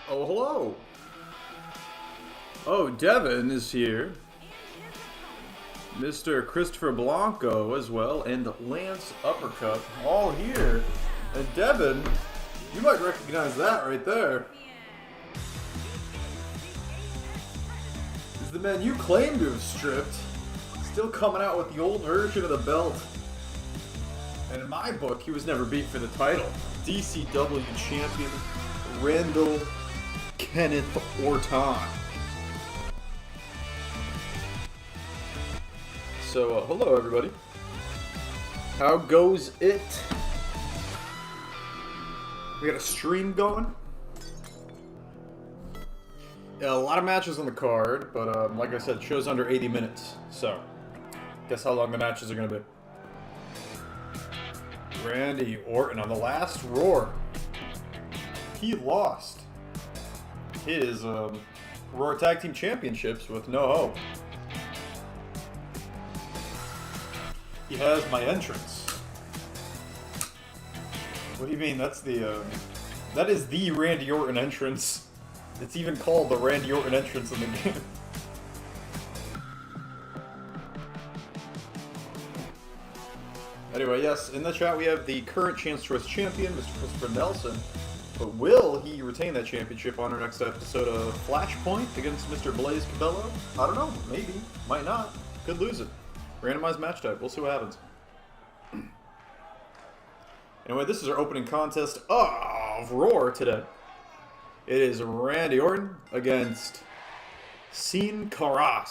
Oh, hello. Oh, Devin is here. Mr. Christopher Blanco as well, and Lance Uppercut, all here. And Devin, you might recognize that right there. Is the man you claim to have stripped, still coming out with the old version of the belt. And in my book, he was never beat for the title. DCW champion, Randall Kenneth Orton. So, hello everybody. How goes it? We got a stream going. Yeah, a lot of matches on the card, but like I said, show's under 80 minutes. So, guess how long the matches are going to be. Randy Orton on the last Roar. He lost his Roar Tag Team Championships with no hope. He has my entrance. What do you mean? That's the that is the Randy Orton entrance. It's even called the Randy Orton entrance in the game. Anyway, yes, in the chat we have the current Chance Choice champion, Mr. Christopher Nelson. But will he retain that championship on our next episode of Flashpoint against Mr. Blaze Cabello? I don't know. Maybe. Might not. Could lose it. Randomized match type. We'll see what happens. Anyway, this is our opening contest of Roar today. It is Randy Orton against Sin Cara.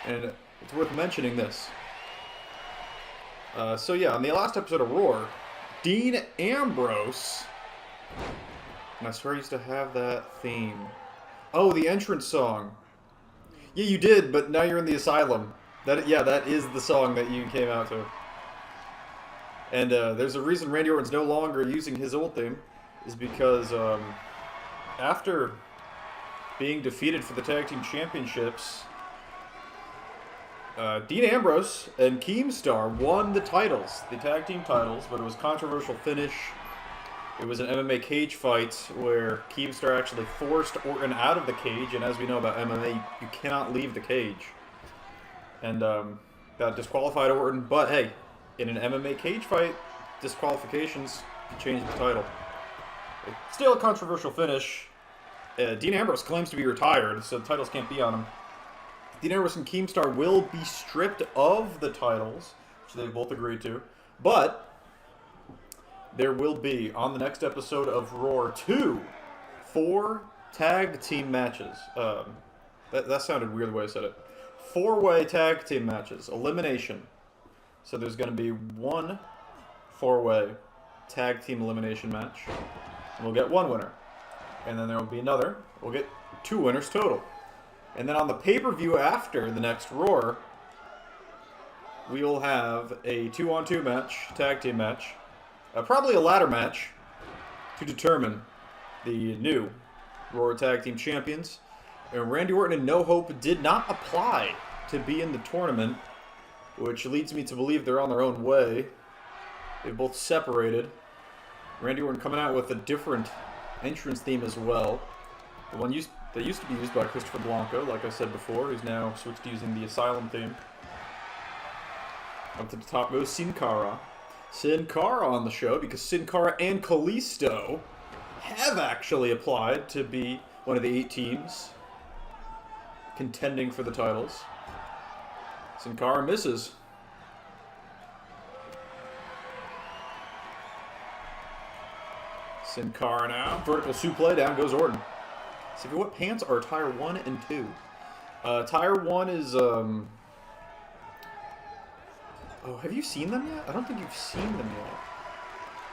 And it's worth mentioning this. So yeah, on the last episode of Roar, Dean Ambrose, and I swear I used to have that theme. Oh, the entrance song. Yeah, you did, but now you're in the asylum. That is the song that you came out to. And there's a reason Randy Orton's no longer using his old theme, is because after being defeated for the Tag Team Championships, Dean Ambrose and Keemstar won the titles, the tag team titles, but it was a controversial finish. It was an MMA cage fight where Keemstar actually forced Orton out of the cage, and as we know about MMA, you cannot leave the cage. And that disqualified Orton, but hey, in an MMA cage fight, disqualifications change the title. Still a controversial finish. Dean Ambrose claims to be retired, so the titles can't be on him. Dean Ambrose and Keemstar will be stripped of the titles, which they've both agreed to, but there will be, on the next episode of Roar 4 tag team matches. That sounded weird the way I said it. 4-way tag team matches, elimination. So there's going to be one 4-way tag team elimination match, and we'll get one winner. And then there will be another, we'll get 2 winners total. And then on the pay-per-view after the next Roar, we will have a 2-on-2 match, tag team match, probably a ladder match, to determine the new Roar Tag Team Champions. And Randy Orton and No Hope did not apply to be in the tournament, which leads me to believe they're on their own way. They've both separated. Randy Orton coming out with a different entrance theme as well. The one that used to be used by Christopher Blanco, like I said before, who's now switched to using the Asylum theme. Up to the top goes Sin Cara. Sin Cara on the show because Sin Cara and Kalisto have actually applied to be one of the 8 teams contending for the titles. Sin Cara misses. Sin Cara now. Vertical suplex, down goes Orton. So what pants are Tire 1 and 2? Tire 1 is, Oh, have you seen them yet? I don't think you've seen them yet.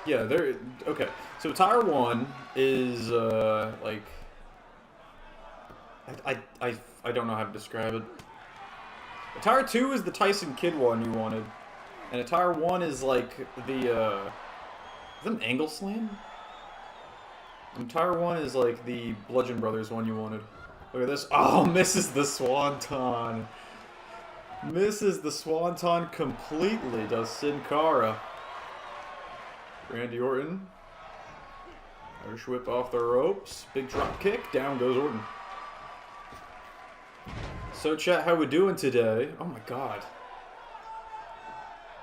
Yeah, they're... Okay. So Tire 1 is, like... I don't know how to describe it. Tire 2 is the Tyson Kidd one you wanted. And Tire 1 is like the, is that an angle slam? And Tire 1 is like the Bludgeon Brothers one you wanted. Look at this. Oh, misses the Swanton. Misses the Swanton completely, does Sin Cara. Randy Orton. Irish whip off the ropes. Big drop kick. Down goes Orton. So chat, how we doing today? Oh my god.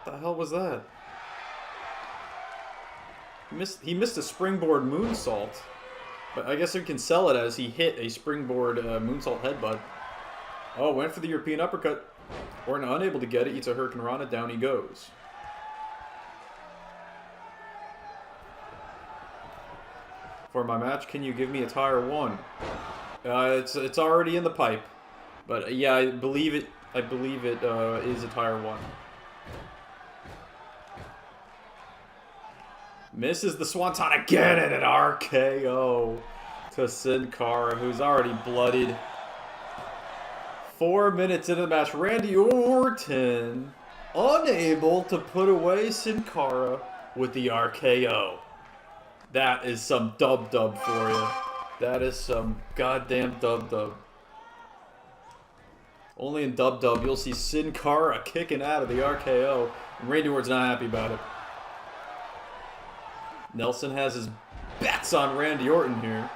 What the hell was that? He missed a springboard moonsault. But I guess we can sell it as he hit a springboard moonsault headbutt. Oh, went for the European uppercut. Orton unable to get it. Eats a Hurricane Rana. Down he goes. For my match, can you give me a tire 1? It's already in the pipe. But yeah, I believe it is a tire 1. Misses the Swanton again and an RKO to Sin Cara, who's already bloodied. 4 minutes into the match, Randy Orton unable to put away Sin Cara with the RKO. That is some dub-dub for you. That is some goddamn dub-dub. Only in dub-dub you'll see Sin Cara kicking out of the RKO, and Randy Orton's not happy about it. Nelson has his bets on Randy Orton here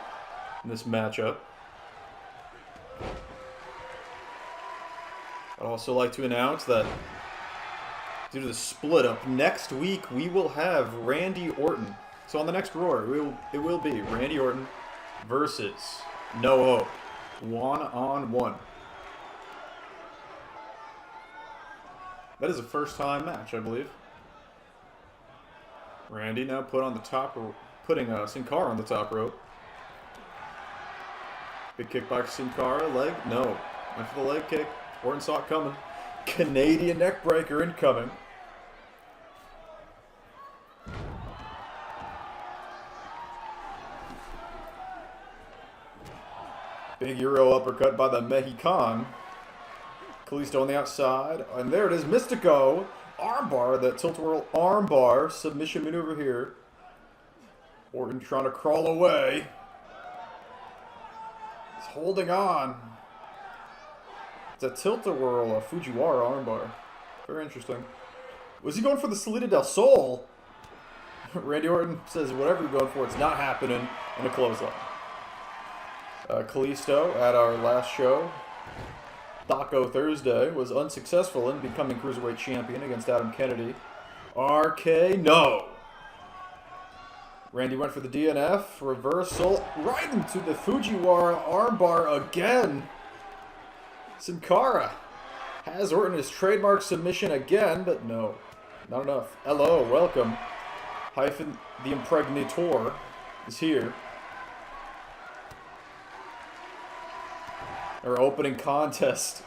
in this matchup. I'd also like to announce that due to the split up, next week we will have Randy Orton. So on the next Roar, it will be Randy Orton versus No Hope. 1-on-1. That is a first-time match, I believe. Randy now put on the top rope, putting Sin Cara on the top rope. Big kick by Sin Cara, leg, no. Went for the leg kick. Orton saw it coming. Canadian neckbreaker incoming. Big Euro uppercut by the Mexican. Kalisto on the outside. And there it is, Mystico. Armbar, that tilt-a-whirl armbar. Submission maneuver here. Orton trying to crawl away. He's holding on. It's a tilt-a-whirl, a Fujiwara armbar. Very interesting. Was he going for the Salida del Sol? Randy Orton says whatever you're going for, it's not happening. And a clothesline. Kalisto at our last show, Taco Thursday, was unsuccessful in becoming Cruiserweight Champion against Adam Kennedy. RK, no. Randy went for the DNF, reversal, right into the Fujiwara armbar again. Sin Cara has Orton his trademark submission again, but no, not enough. Hello, welcome. Hyphen the Impregnator is here. Our opening contest.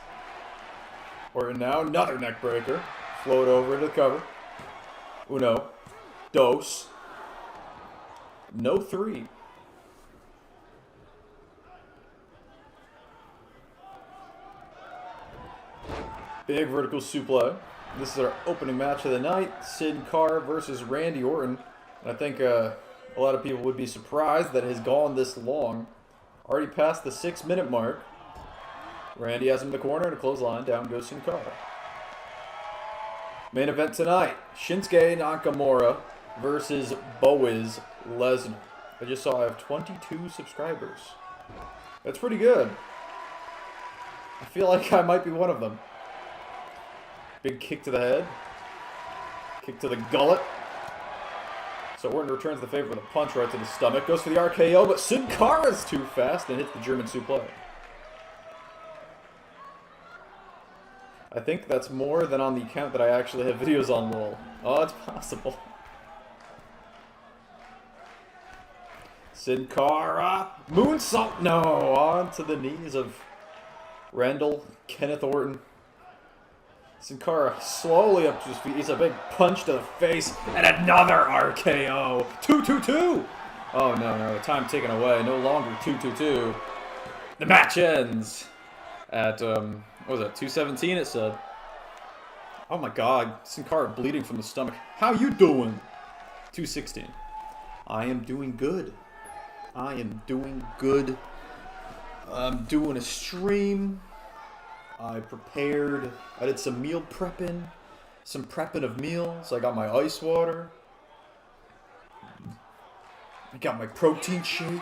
Orton now, another neckbreaker. Float over into the cover. Uno. Dos. No 3. Big vertical suplex. This is our opening match of the night. Sin Cara versus Randy Orton. And I think a lot of people would be surprised that it has gone this long. Already past the 6-minute mark. Randy has him in the corner and a clothesline. Down goes Sin Cara. Main event tonight. Shinsuke Nakamura versus Boaz Lesnar. I just saw I have 22 subscribers. That's pretty good. I feel like I might be one of them. Big kick to the head. Kick to the gullet. So Orton returns the favor with a punch right to the stomach. Goes for the RKO, but Sin Cara's too fast and hits the German suplex. I think that's more than on the account that I actually have videos on LOL. Oh, it's possible. Sin Cara. Moonsault. No. On to the knees of Randall. Kenneth Orton. Sin Cara slowly up to his feet. He's a big punch to the face. And another RKO. 2-2-2. Oh, no. The time taken away. No longer 2-2-2. The match ends at, what was that, 2:17 it said. Oh my god, Sin Cara bleeding from the stomach. How you doing? 2:16. I am doing good. I am doing good. I'm doing a stream. I prepared. I did some meal prepping. Some prepping of meals. I got my ice water. I got my protein shake,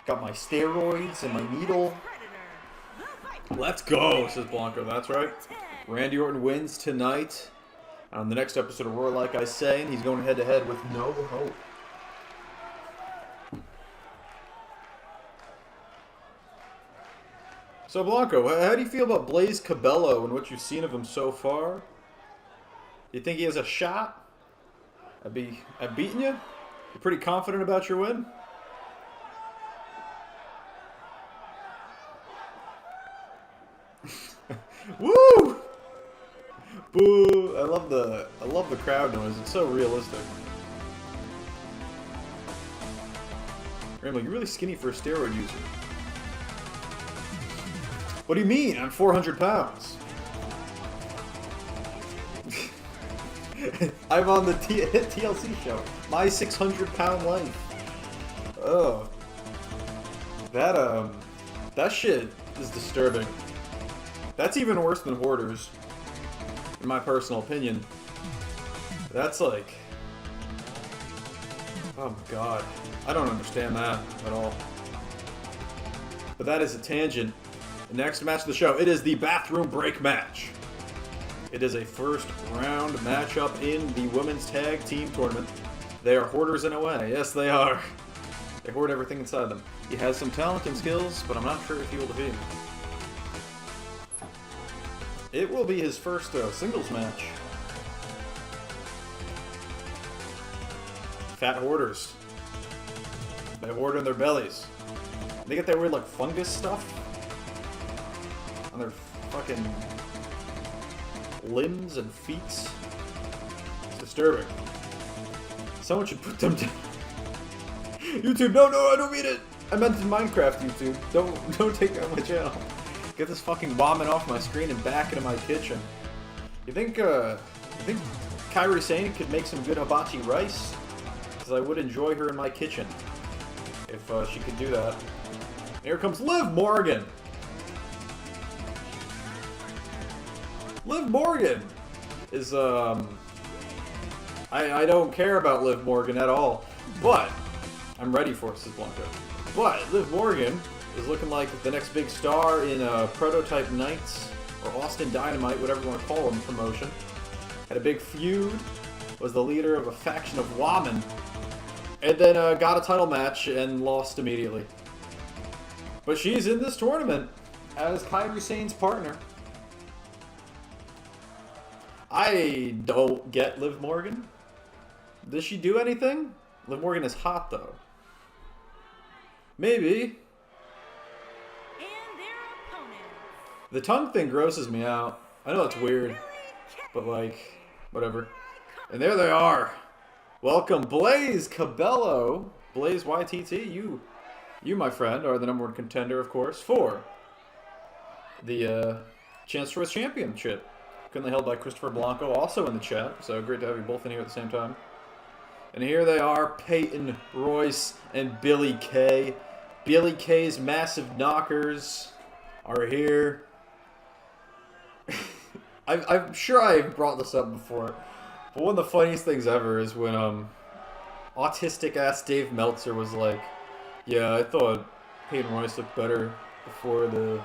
got my steroids and my needle. Let's go, says Blanco. That's right. Randy Orton wins tonight. On the next episode of Raw, like I say, and he's going head-to-head with no hope. So, Blanco, how do you feel about Blaze Cabello and what you've seen of him so far? You think he has a shot at beating you? You're pretty confident about your win? Woo! Boo! I love the crowd noise. It's so realistic. Rambo, you're really skinny for a steroid user. What do you mean? I'm 400 pounds. I'm on the TLC show. My 600-pound life. Oh. That shit is disturbing. That's even worse than hoarders, in my personal opinion. That's like... oh my god. I don't understand that at all. But that is a tangent. The next match of the show, it is the bathroom break match. It is a first round matchup in the women's tag team tournament. They are hoarders in a way. Yes, they are. They hoard everything inside them. He has some talent and skills, but I'm not sure if he will defeat him. It will be his first singles match. Fat hoarders. They hoard in their bellies. They get that weird like fungus stuff on their fucking limbs and feet. It's disturbing. Someone should put them down. YouTube, no, I don't mean it. I meant in Minecraft, YouTube. Don't take down my channel. Get this fucking vomit off my screen and back into my kitchen. You think Kairi Sane could make some good hibachi rice? Because I would enjoy her in my kitchen if she could do that. And here comes Liv Morgan. Liv Morgan is I don't care about Liv Morgan at all, but I'm ready for it, says Blanco. But Liv Morgan is looking like the next big star in Prototype Nights, or Austin Dynamite, whatever you want to call them, promotion. Had a big feud, was the leader of a faction of Women, and then got a title match and lost immediately. But she's in this tournament as Kairi Sane's partner. I don't get Liv Morgan. Does she do anything? Liv Morgan is hot, though. Maybe. The tongue thing grosses me out. I know it's weird, but like, whatever. And there they are. Welcome, Blaze Cabello. Blaze YTT, you, my friend, are the #1 contender, of course, for the Chance Choice Championship. Currently held by Christopher Blanco, also in the chat. So great to have you both in here at the same time. And here they are, Peyton Royce and Billy Kay. Billy Kay's massive knockers are here. I'm sure I brought this up before, but one of the funniest things ever is when autistic-ass Dave Meltzer was like, yeah, I thought Peyton Royce looked better before the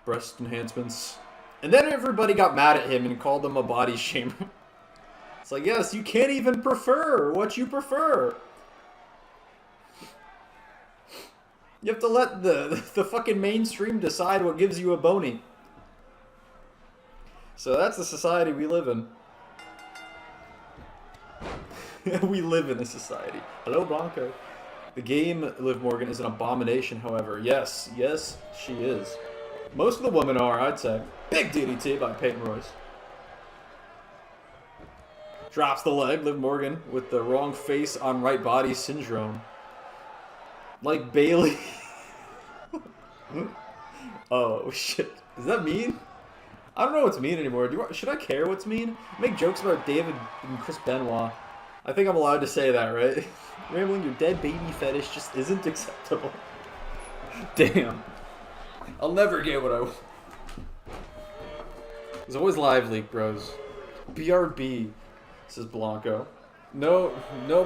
breast enhancements. And then everybody got mad at him and called him a body shamer. It's like, yes, you can't even prefer what you prefer. You have to let the fucking mainstream decide what gives you a bony. So that's the society we live in. We live in a society. Hello, Blanco. The game, Liv Morgan, is an abomination, however. Yes, she is. Most of the women are, I'd say. Big DDT by Peyton Royce. Drops the leg, Liv Morgan, with the wrong face on right body syndrome. Like Bailey. Oh, shit. Does that mean? I don't know what's mean anymore. Should I care what's mean? Make jokes about David and Chris Benoit. I think I'm allowed to say that, right? Rambling your dead baby fetish just isn't acceptable. Damn. I'll never get what I want. There's always live leak, bros. BRB, says Blanco. No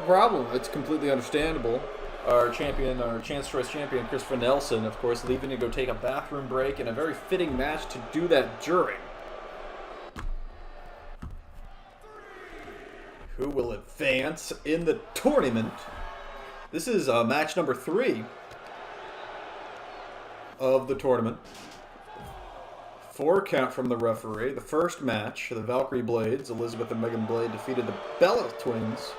problem. It's completely understandable. Our champion, our Chance Choice champion, Christopher Nelson, of course, leaving to go take a bathroom break in a very fitting match to do that during. Who will advance in the tournament? This is match number 3 of the tournament. 4 count from the referee. The first match, the Valkyrie Blades, Elizabeth and Megan Blade, defeated the Bella Twins.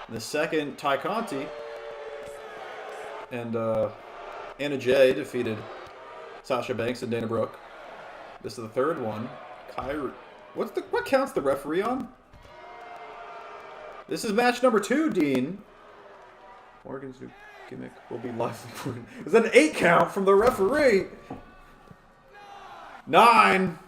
The second, Ty Conti and Anna Jay defeated Sasha Banks and Dana Brooke. This is the third one. What counts the referee on? This is match number 2, Dean. Morgan's new gimmick will be live recorded. Is that an 8 count from the referee? 9.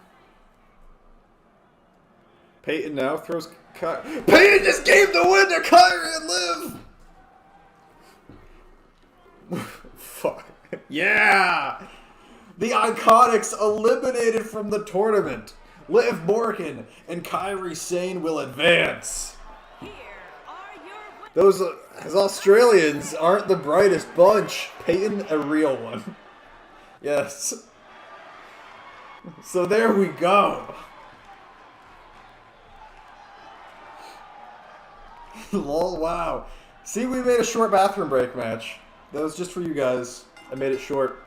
Peyton now throws... Peyton just gave the win to Kyrie and Liv! Fuck. Yeah! The Iconics eliminated from the tournament. Liv Morgan and Kyrie Sane will advance. Those as Australians aren't the brightest bunch. Peyton, a real one. Yes. So there we go. Lol, wow. See, we made a short bathroom break match. That was just for you guys. I made it short.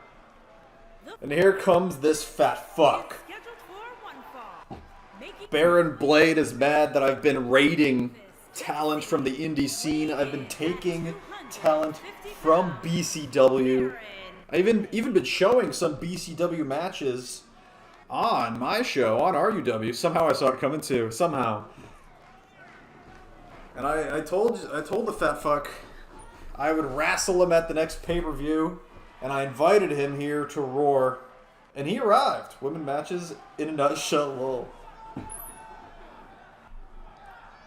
And here comes this fat fuck. Baron Blade is mad that I've been raiding talent from the indie scene. I've been taking talent from BCW. I've even been showing some BCW matches on my show, on RUW. Somehow I saw it coming too. Somehow. And I told the fat fuck I would wrestle him at the next pay-per-view, and I invited him here to Roar, and he arrived. Women matches in a nutshell. Lol.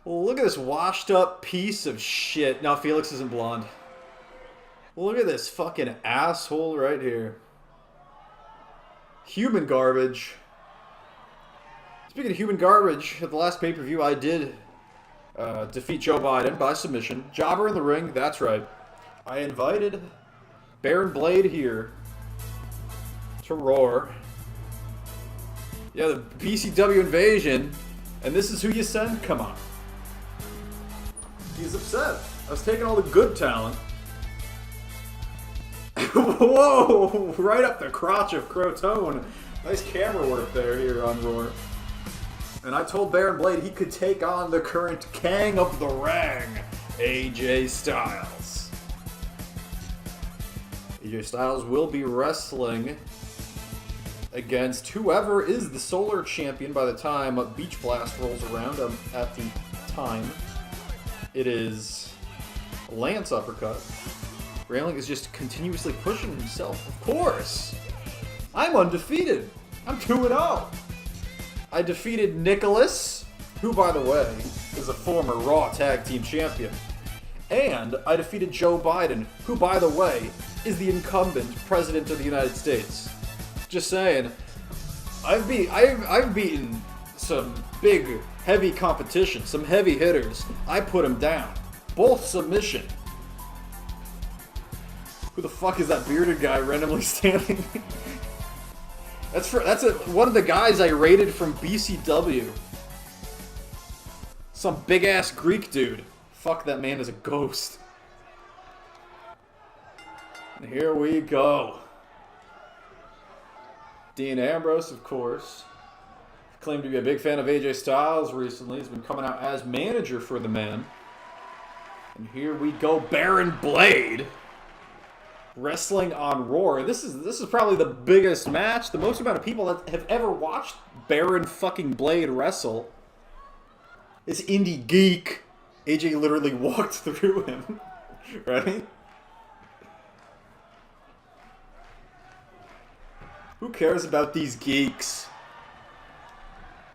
Well, look at this washed up piece of shit. Now Felix isn't blonde. Look at this fucking asshole right here. Human garbage. Speaking of human garbage, at the last pay-per-view I did defeat Joe Biden by submission. Jobber in the ring, that's right. I invited Baron Blade here to Roar. Yeah, the BCW invasion. And this is who you send? Come on. He's upset. I was taking all the good talent. Whoa! Right up the crotch of Crotone. Nice camera work there here on Roar. And I told Baron Blade he could take on the current King of the Ring, AJ Styles. AJ Styles will be wrestling against whoever is the Solar Champion by the time Beach Blast rolls around at the time. It is Lance Uppercut. Railing is just continuously pushing himself. Of course! I'm undefeated. I'm 2-0. I defeated Nicholas, who, by the way, is a former Raw Tag Team Champion. And I defeated Joe Biden, who, by the way, is the incumbent President of the United States. Just saying, I've beaten some big, heavy competition, some heavy hitters. I put them down. Both submission. Who the fuck is that bearded guy randomly standing? That's one of the guys I raided from BCW. Some big ass Greek dude. Fuck, that man is a ghost. And here we go. Dean Ambrose, of course, claimed to be a big fan of AJ Styles recently. He's been coming out as manager for the man. And here we go, Baron Blade. Wrestling on Roar. This is probably the biggest match, the most amount of people that have ever watched Baron fucking Blade wrestle. This indie geek. AJ literally walked through him. Right? Who cares about these geeks?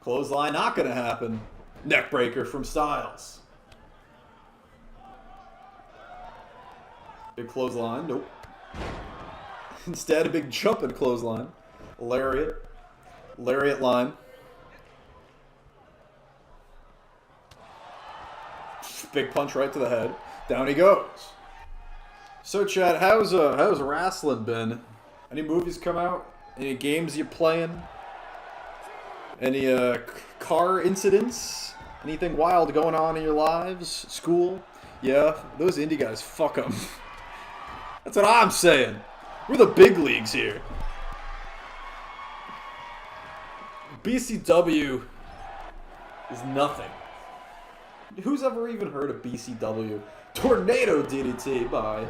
Clothesline, not gonna happen. Neckbreaker from Styles. Big clothesline, nope. Instead, a big jumping clothesline. Lariat. Lariat line. big punch right to the head. Down he goes. So, Chad, how's wrestling been? Any movies come out? Any games you playing? Any car incidents? Anything wild going on in your lives? School? Yeah, those indie guys, fuck them. That's what I'm saying. We're the big leagues here. BCW is nothing. Who's ever even heard of BCW? Tornado DDT by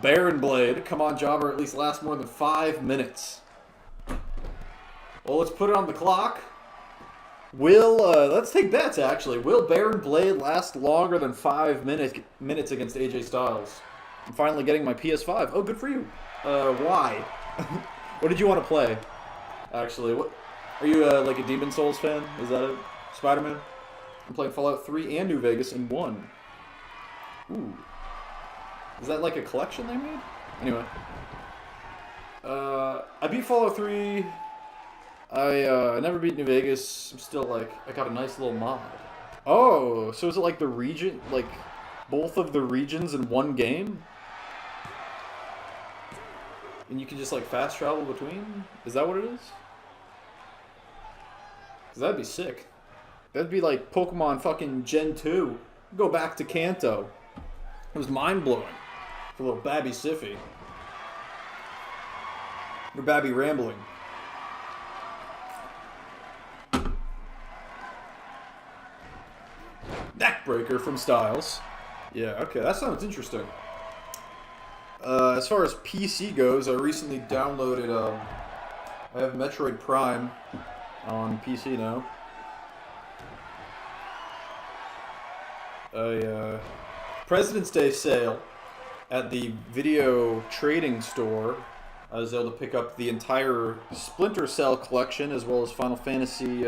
Baron Blade. Come on, jobber, at least last more than 5 minutes. Well, let's put it on the clock. Let's take bets, actually. Will Baron Blade last longer than 5 minutes against AJ Styles? I'm finally getting my PS5. Oh, good for you. Why? What did you want to play? Actually, what are you like a Demon Souls fan? Is that it? Spider-Man? I'm playing Fallout 3 and New Vegas in one. Ooh. Is that like a collection they made? Anyway. I beat Fallout 3. I never beat New Vegas. I'm still like, I got a nice little mod. Oh, so is it like the region, like both of the regions in one game? And you can just like fast travel between? Is that what it is? Because that'd be sick. That'd be like Pokemon fucking Gen 2. Go back to Kanto. It was mind-blowing. For little Babby Siffy. Or Babby Rambling. Neckbreaker from Styles. Yeah, okay, that sounds interesting. As far as PC goes, I recently downloaded, I have Metroid Prime on PC now. A President's Day sale at the video trading store. I was able to pick up the entire Splinter Cell collection as well as Final Fantasy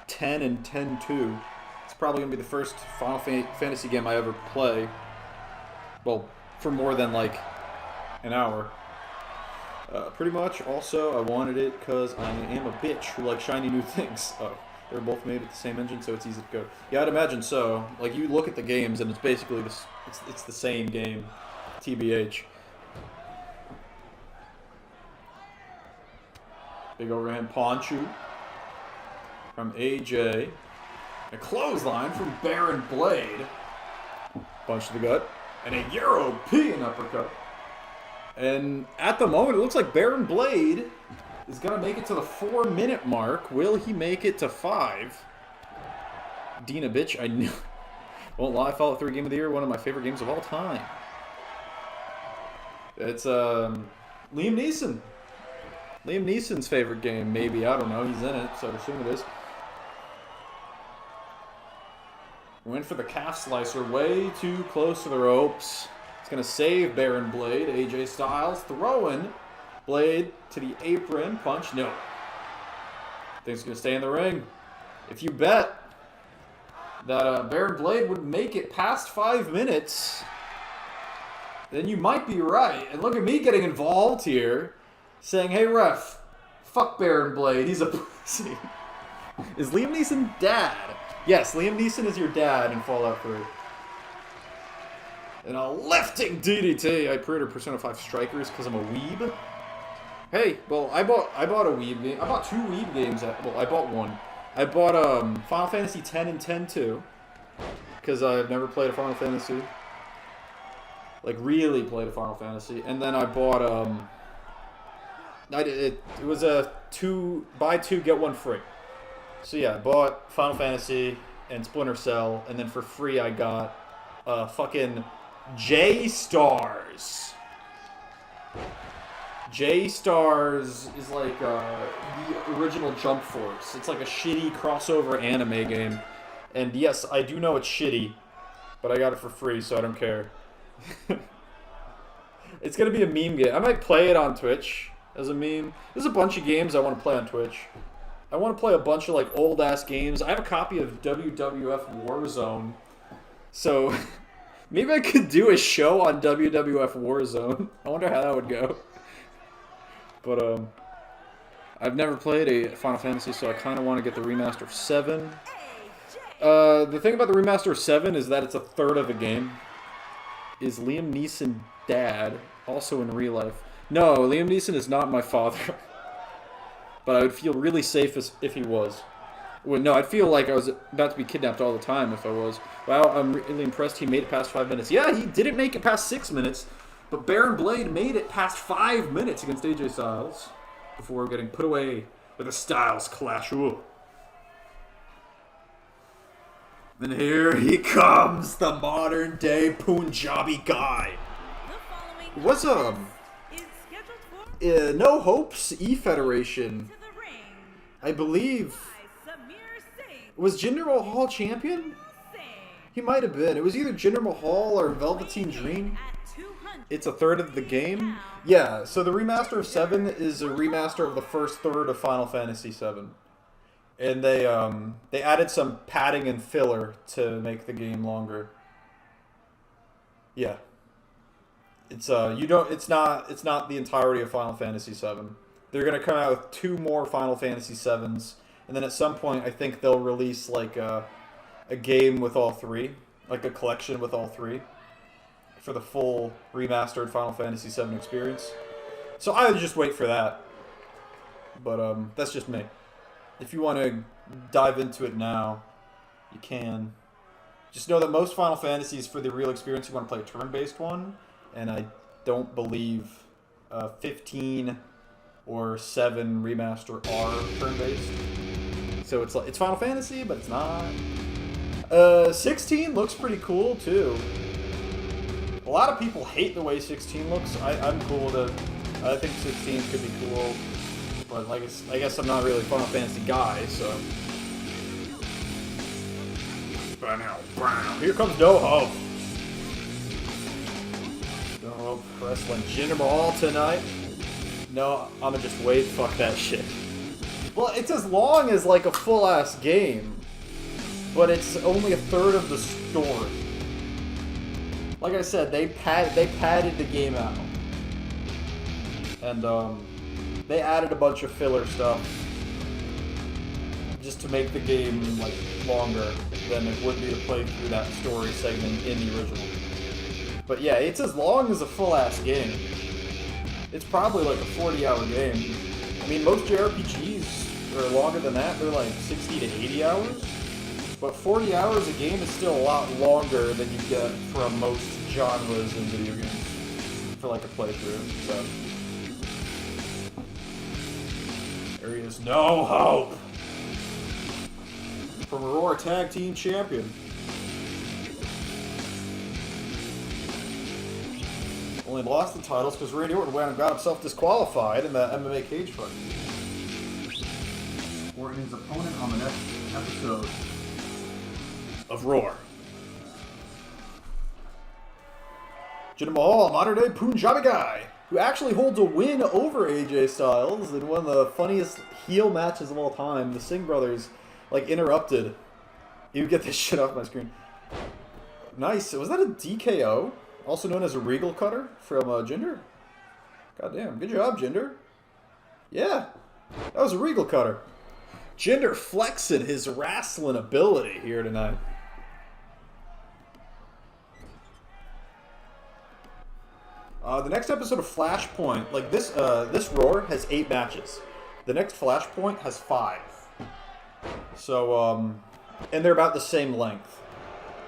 10 and 10-2. It's probably going to be the first Final Fantasy game I ever play. Well, for more than like an hour. Pretty much. Also, I wanted it because I am a bitch who likes shiny new things. Oh, they're both made with the same engine, so it's easy to go. Yeah, I'd imagine so. Like, you look at the games, and it's basically this. It's the same game, TBH. Big overhand pawn shoot from AJ. A clothesline from Baron Blade. Punch to the gut. And a European uppercut. And at the moment, it looks like Baron Blade is going to make it to the 4-minute mark. Will he make it to 5? Dina, bitch, I knew. Won't lie, Fallout 3 Game of the Year, one of my favorite games of all time. It's Liam Neeson. Liam Neeson's favorite game, maybe. I don't know. He's in it, so I assume it is. Went for the calf slicer way too close to the ropes. It's going to save Baron Blade. AJ Styles throwing Blade to the apron. Punch. No. Think it's going to stay in the ring. If you bet that Baron Blade would make it past 5 minutes, then you might be right. And look at me getting involved here, saying, hey, ref, fuck Baron Blade. He's a pussy. Is Liam Neeson dad? Yes, Liam Neeson is your dad in Fallout 3. And a lifting DDT. I pre-ordered Persona 5 Strikers because I'm a weeb. Hey, well, I bought a weeb game. I bought 2 weeb games. Well, I bought one. I bought Final Fantasy 10 and 10-2 because I've never played a Final Fantasy. Like, really played a Final Fantasy. And then I bought, it was a buy 2, get 1 free. So yeah, I bought Final Fantasy and Splinter Cell, and then for free I got fucking J-Stars. J-Stars is like the original Jump Force. It's like a shitty crossover anime game. And yes, I do know it's shitty, but I got it for free, so I don't care. It's gonna be a meme game. I might play it on Twitch as a meme. There's a bunch of games I want to play on Twitch. I want to play a bunch of like old ass games. I have a copy of WWF Warzone, so maybe I could do a show on WWF Warzone. I wonder how that would go. But I've never played a Final Fantasy, so I kind of want to get the remaster of 7. The thing about the remaster of 7 is that it's a third of a game. Is Liam Neeson dad also in real life? No, Liam Neeson is not my father. But I would feel really safe if he was. Well, no, I'd feel like I was about to be kidnapped all the time if I was. Wow, I'm really impressed he made it past 5 minutes. Yeah, he didn't make it past 6 minutes, but Baron Blade made it past 5 minutes against AJ Styles before getting put away with a Styles Clash. Ooh. And here he comes, the modern day Punjabi guy. What's up? No Hopes E-Federation. I believe. Was Jinder Mahal champion? He might have been. It was either Jinder Mahal or Velveteen Dream. It's a third of the game. Yeah, so the remaster of 7 is a remaster of the first third of Final Fantasy 7. And they added some padding and filler to make the game longer. Yeah. It's it's not the entirety of Final Fantasy 7. They're gonna come out with 2 more Final Fantasy 7s, and then at some point I think they'll release like a game with all 3, like a collection with all 3, for the full remastered Final Fantasy 7 experience. So I would just wait for that. But that's just me. If you want to dive into it now, you can. Just know that most Final Fantasies, for the real experience, you want to play a turn-based one, and I don't believe 15 or 7 remaster are turn-based. So it's Final Fantasy, but it's not. 16 looks pretty cool too. A lot of people hate the way 16 looks. I'm cool with it. I think 16 could be cool, but I guess I'm not really a Final Fantasy guy, so. Here comes No Hope. No Hope wrestling Jinder Mahal tonight. No, I'm gonna just wait. Fuck that shit. Well, it's as long as like a full-ass game, but it's only a third of the story. Like I said, they padded the game out, and they added a bunch of filler stuff just to make the game like longer than it would be to play through that story segment in the original. But yeah, it's as long as a full-ass game. It's probably like a 40-hour game. I mean, most JRPGs are longer than that. They're like 60 to 80 hours. But 40 hours a game is still a lot longer than you get from most genres in video games for like a playthrough. So there he is. No Hope from Aurora Tag Team Champion. Only lost the titles because Randy Orton went and got himself disqualified in that MMA cage fight. Orton his opponent on the next episode of Roar. Jinder Mahal, modern day Punjabi guy, who actually holds a win over AJ Styles in one of the funniest heel matches of all time. The Singh brothers like interrupted. You get this shit off my screen. Nice. Was that a DKO? Also known as a Regal Cutter from Jinder? Goddamn. Good job, Jinder. Yeah. That was a Regal Cutter. Jinder flexing his wrestling ability here tonight. The next episode of Flashpoint, like this Roar has 8 matches. The next Flashpoint has 5. So, and they're about the same length.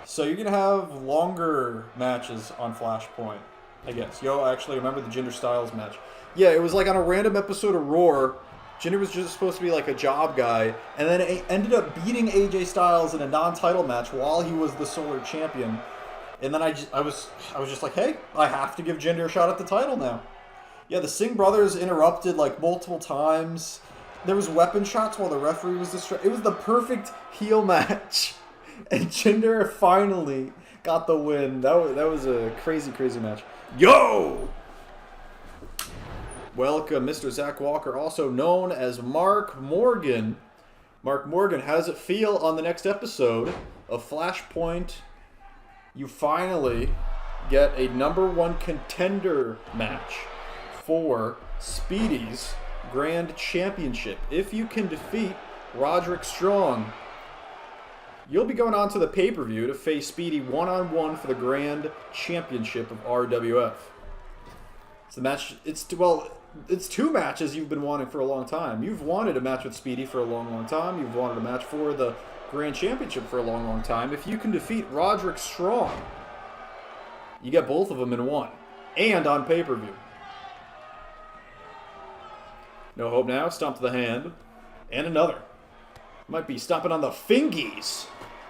So you're going to have longer matches on Flashpoint, I guess. Yo, actually, remember the Jinder Styles match? Yeah, it was like on a random episode of Roar. Jinder was just supposed to be like a job guy, and then it ended up beating AJ Styles in a non-title match while he was the Solar Champion. And then I was just like, hey, I have to give Jinder a shot at the title now. Yeah, the Singh brothers interrupted like multiple times. There was weapon shots while the referee was distracted. It was the perfect heel match. And Jinder finally got the win. That was a crazy, crazy match. Yo! Welcome, Mr. Zach Walker, also known as Mark Morgan. Mark Morgan, how does it feel on the next episode of Flashpoint? You finally get a #1 contender match for Speedy's Grand Championship. If you can defeat Roderick Strong, You'll be going on to the pay-per-view to face Speedy one-on-one for the Grand Championship of RWF. It's the match. It's two matches you've been wanting for a long time. You've wanted a match with Speedy for a long, long time. You've wanted a match for the Grand Championship for a long, long time. If you can defeat Roderick Strong, you get both of them in one, and on pay-per-view. No Hope now, stomp to the hand, and another. Might be stomping on the fingies.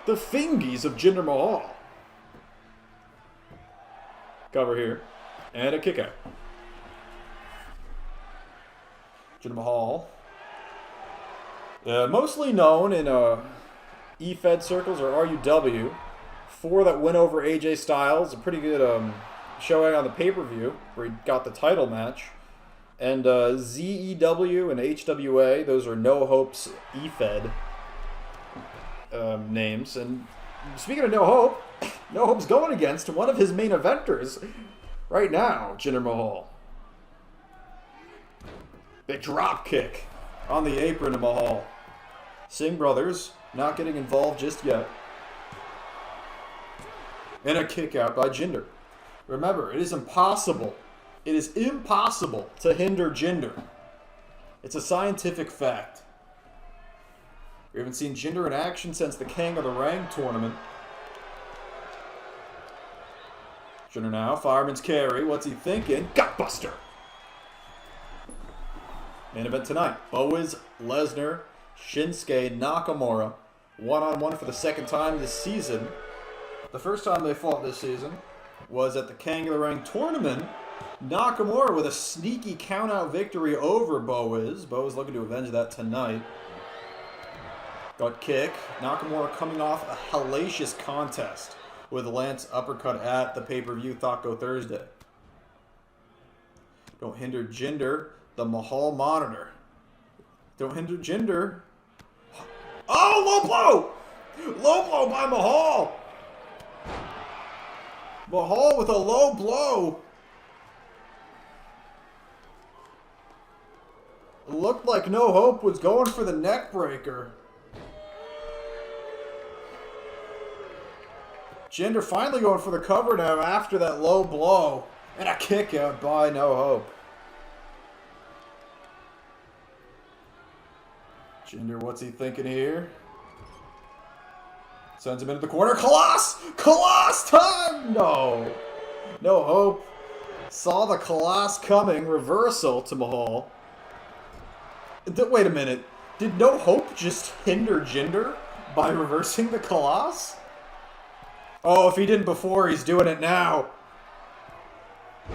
The fingies of Jinder Mahal. Cover here. And a kick out. Jinder Mahal. Mostly known in E-Fed circles or RUW for that win over AJ Styles. A pretty good showing on the pay-per-view where he got the title match. And ZEW and HWA, those are No Hope's E-Fed names. And speaking of No Hope, No Hope's going against one of his main eventers right now, Jinder Mahal. Big drop kick on the apron of Mahal. Singh brothers not getting involved just yet. And a kick out by Jinder. Remember, it is impossible. It is impossible to hinder Jinder. It's a scientific fact. We haven't seen Jinder in action since the King of the Ring tournament. Jinder now, fireman's carry. What's he thinking? Gutbuster! Main event tonight. Boaz, Lesnar, Shinsuke Nakamura. One-on-one for the second time this season. The first time they fought this season was at the King of the Ring tournament. Nakamura with a sneaky count-out victory over Boaz. Boaz looking to avenge that tonight. Got kick. Nakamura coming off a hellacious contest with Lance uppercut at the pay-per-view Taco Thursday. Don't hinder Jinder, the Mahal monitor. Don't hinder Jinder. Oh, low blow! Low blow by Mahal! Mahal with a low blow. It looked like No Hope was going for the neck breaker. Jinder finally going for the cover now after that low blow. And a kick out by No Hope. Jinder, what's he thinking here? Sends him into the corner. Koloss! Koloss time! No. No Hope saw the Koloss coming. Reversal to Mahal. Wait a minute. Did No Hope just hinder Jinder by reversing the Koloss? Oh, if he didn't before, he's doing it now.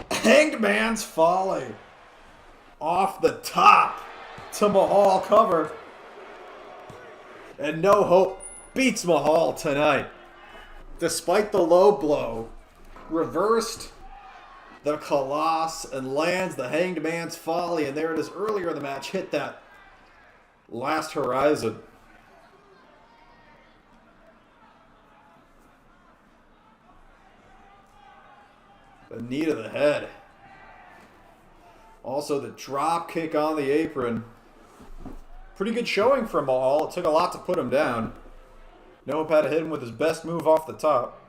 Hanged Man's Folly. Off the top to Mahal cover. And No Hope beats Mahal tonight. Despite the low blow, reversed the Koloss and lands the Hanged Man's Folly. And there it is earlier in the match. Hit that last horizon. The knee to the head. Also the drop kick on the apron. Pretty good showing from Mahal. It took a lot to put him down. No Hope had to hit him with his best move off the top.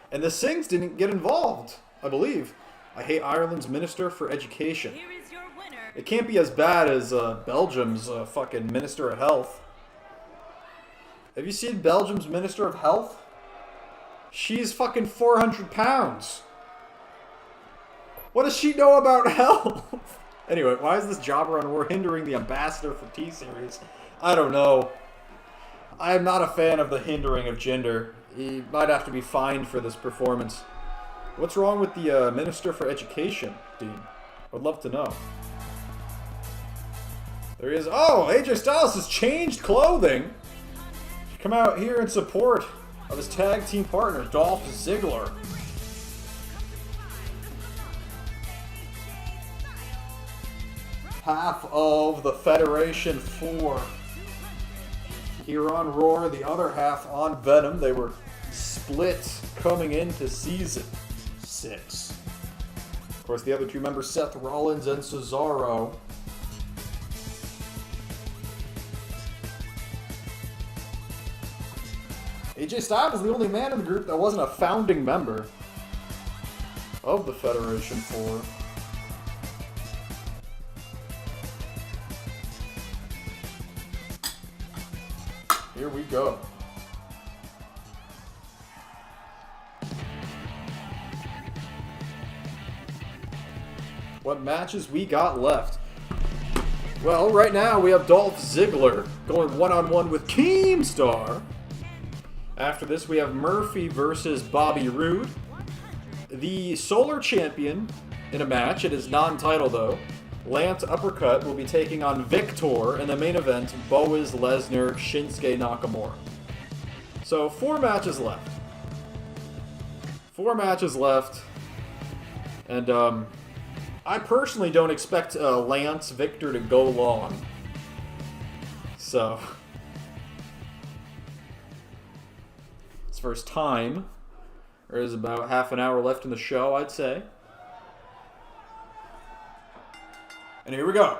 And the Singhs didn't get involved, I believe. I hate Ireland's Minister for Education. Here is your winner. It can't be as bad as Belgium's fucking Minister of Health. Have you seen Belgium's Minister of Health? She's fucking 400 pounds. What does she know about health? Anyway, why is this jobber on War hindering the ambassador for T-Series? I don't know. I am not a fan of the hindering of Jinder. He might have to be fined for this performance. What's wrong with the Minister for Education, Dean? I'd love to know. There he is. Oh, AJ Styles has changed clothing. Come out here in support of his tag team partner, Dolph Ziggler. Half of the Federation 4 here on Raw, the other half on Venom. They were split coming into Season 6. Of course, the other two members, Seth Rollins and Cesaro. AJ Styles is the only man in the group that wasn't a founding member of the Federation 4. Here we go. What matches we got left? Well, right now we have Dolph Ziggler going one-on-one with Keemstar. After this, we have Murphy versus Bobby Roode. The Solar Champion in a match. It is non-title, though. Lance Uppercut will be taking on Victor in the main event, Boaz Lesnar, Shinsuke Nakamura. So, 4 matches left. 4 matches left. And, I personally don't expect Lance Victor to go long. So, as far as time, there is about half an hour left in the show, I'd say. And here we go.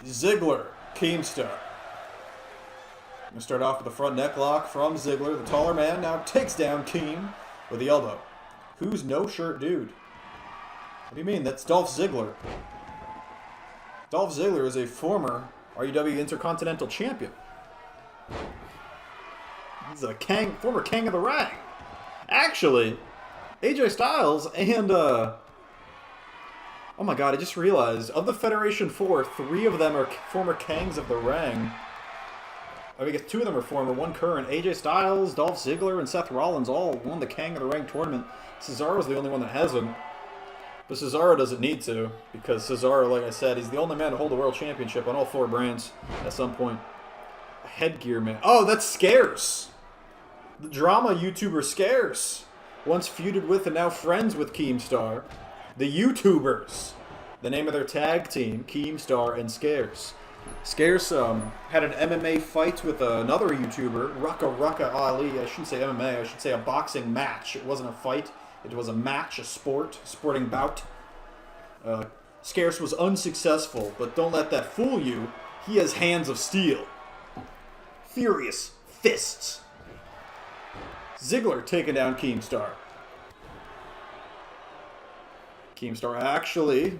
Ziggler, Keemstar. I'm going to start off with the front neck lock from Ziggler. The taller man now takes down Keem with the elbow. Who's no shirt dude? What do you mean? That's Dolph Ziggler. Dolph Ziggler is a former REW Intercontinental Champion. He's a former King of the Ring. Actually, AJ Styles and, oh my god, I just realized, of the Federation 4, 3 of them are former Kangs of the Ring. I guess 2 of them are former, 1 current. AJ Styles, Dolph Ziggler, and Seth Rollins all won the King of the Ring tournament. Cesaro's the only one that hasn't. But Cesaro doesn't need to, because Cesaro, like I said, he's the only man to hold the World Championship on all 4 brands at some point. A headgear man. Oh, that's Scarce! The drama YouTuber Scarce. Once feuded with and now friends with Keemstar. The YouTubers. The name of their tag team, Keemstar and Scarce. Scarce had an MMA fight with another YouTuber, Rucka Ali. I shouldn't say MMA, I should say a boxing match. It wasn't a fight. It was a match, a sporting bout. Scarce was unsuccessful, but don't let that fool you. He has hands of steel. Furious fists. Ziggler taking down Keemstar. Keemstar actually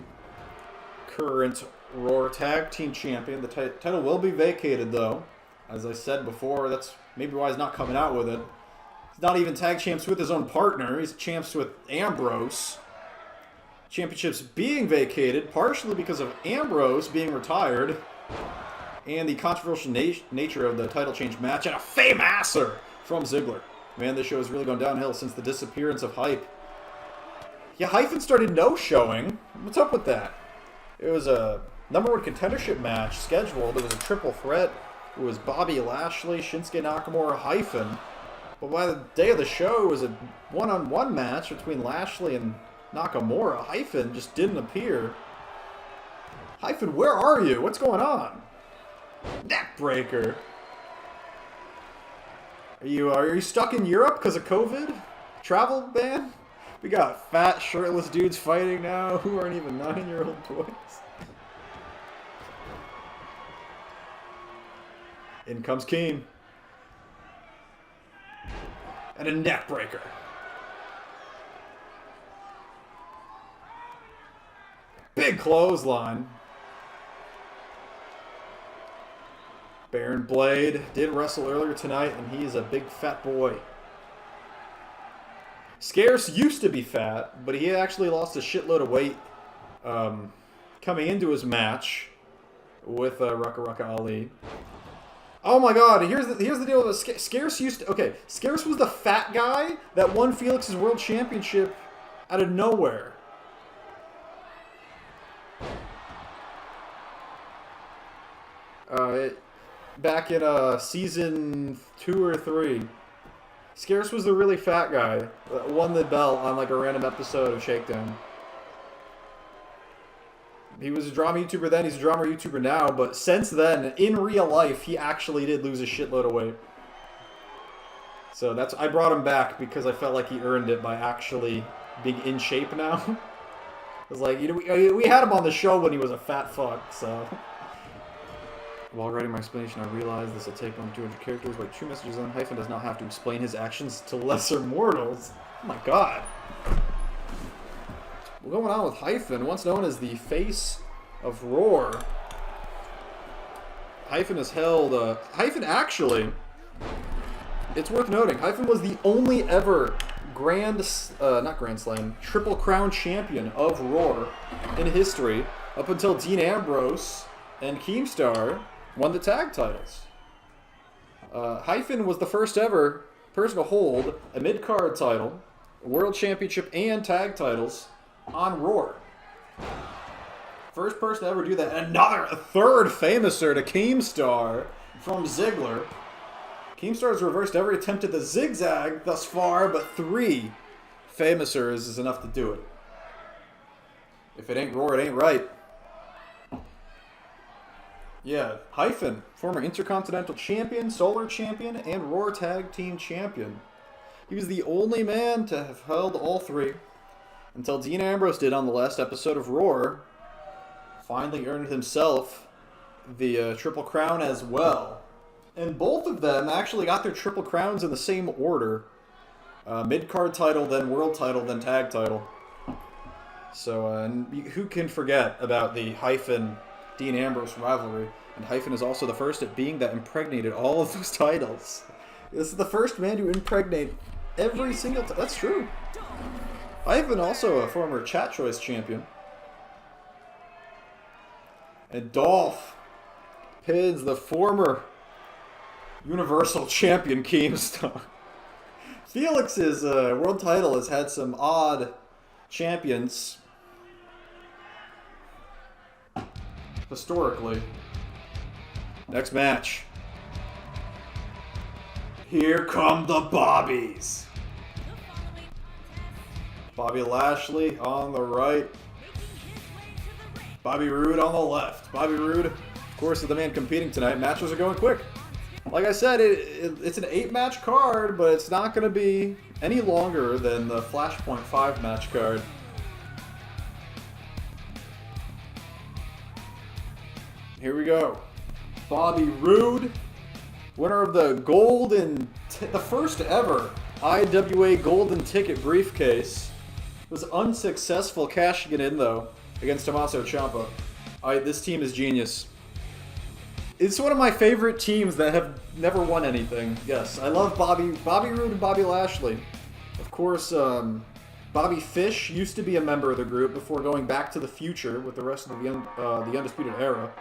current Raw Tag Team Champion. The title will be vacated, though. As I said before, that's maybe why he's not coming out with it. He's not even tag champs with his own partner. He's champs with Ambrose. Championships being vacated, partially because of Ambrose being retired, and the controversial nature of the title change match, and a fame-asser from Ziggler. Man, this show has really gone downhill since the disappearance of Hype. Yeah, Hyphen started no-showing. What's up with that? It was a #1 contendership match scheduled. It was a triple threat. It was Bobby Lashley, Shinsuke Nakamura, Hyphen. But by the day of the show, it was a one-on-one match between Lashley and Nakamura. Hyphen just didn't appear. Hyphen, where are you? What's going on? Neckbreaker. Are you stuck in Europe because of COVID? Travel ban? We got fat, shirtless dudes fighting now who aren't even 9-year-old boys. In comes Keem. And a neckbreaker. Big clothesline. Baron Blade did wrestle earlier tonight, and he is a big fat boy. Scarce used to be fat, but he actually lost a shitload of weight coming into his match with Rucka Ali. Oh my god, here's the deal with Scarce used to... Okay, Scarce was the fat guy that won Felix's World Championship out of nowhere. Back in season 2 or 3. Scarce was the really fat guy that won the belt on like a random episode of Shakedown. He was a drama YouTuber then, he's a drama YouTuber now, but since then, in real life, he actually did lose a shitload of weight. So I brought him back because I felt like he earned it by actually being in shape now. It was like, we had him on the show when he was a fat fuck, so... While writing my explanation, I realized this will take on 200 characters. Like true messages on Hyphen does not have to explain his actions to lesser mortals. Oh my god. What's going on with Hyphen? Once known as the face of Roar. Hyphen is held... Hyphen actually... It's worth noting, Hyphen was the only ever not Grand Slam, Triple Crown champion of Roar in history up until Dean Ambrose and Keemstar won the tag titles. Hyphen was the first ever person to hold a mid-card title, a world championship, and tag titles on Roar. First person to ever do that. And a third famouser to Keemstar from Ziggler. Keemstar has reversed every attempt at the zigzag thus far, but 3 famousers is enough to do it. If it ain't Roar, it ain't right. Yeah, Hyphen, former Intercontinental Champion, Solar Champion, and Roar Tag Team Champion. He was the only man to have held all 3 until Dean Ambrose did on the last episode of Roar. Finally earned himself the Triple Crown as well. And both of them actually got their Triple Crowns in the same order. Mid-card title, then world title, then tag title. So who can forget about the Hyphen-Dean Ambrose rivalry? And Hyphen is also the first at being that impregnated all of those titles. This is the first man to impregnate every single time. That's true. Hyphen also a former Chat Choice champion. And Dolph pins the former Universal Champion Keemstar. Felix's world title has had some odd champions historically. Next match. Here come the Bobbies. Bobby Lashley on the right. Bobby Roode on the left. Bobby Roode, of course, is the man competing tonight. Matches are going quick. Like I said, it's an 8-match card, but it's not going to be any longer than the Flashpoint 5-match card. Here we go. Bobby Roode, winner of the the first ever IWA Golden Ticket briefcase. Was unsuccessful cashing it in, though, against Tommaso Ciampa. This team is genius. It's one of my favorite teams that have never won anything. Yes, I love Bobby Roode and Bobby Lashley. Of course, Bobby Fish used to be a member of the group before going back to the future with the rest of the Undisputed Era.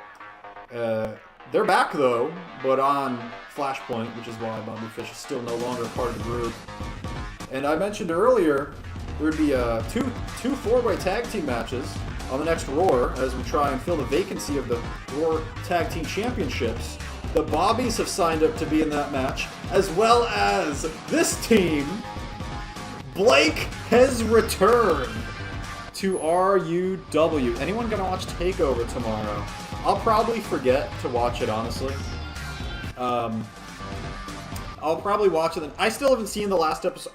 They're back, though, but on Flashpoint, which is why Bobby Fish is still no longer part of the group. And I mentioned earlier there would be two 4-way tag team matches on the next Roar as we try and fill the vacancy of the Roar Tag Team Championships. The Bobbies have signed up to be in that match, as well as this team. Blake has returned to RUW. Anyone gonna watch TakeOver tomorrow? I'll probably forget to watch it, honestly. I'll probably watch it. I still haven't seen the last episode.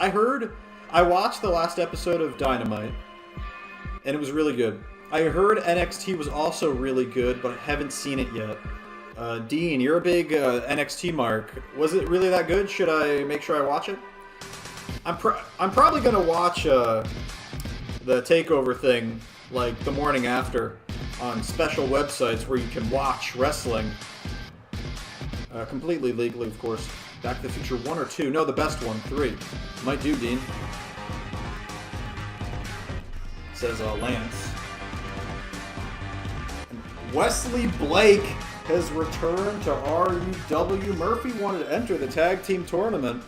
I watched the last episode of Dynamite, and it was really good. I heard NXT was also really good, but I haven't seen it yet. Dean, you're a big NXT mark. Was it really that good? Should I make sure I watch it? I'm probably gonna watch the TakeOver thing like the morning after on special websites where you can watch wrestling completely legally, of course. Back to the Future 1 or 2? No, the best one, 3. Might do, Dean. Says Lance. Wesley Blake has returned to RUW. Murphy wanted to enter the tag team tournament.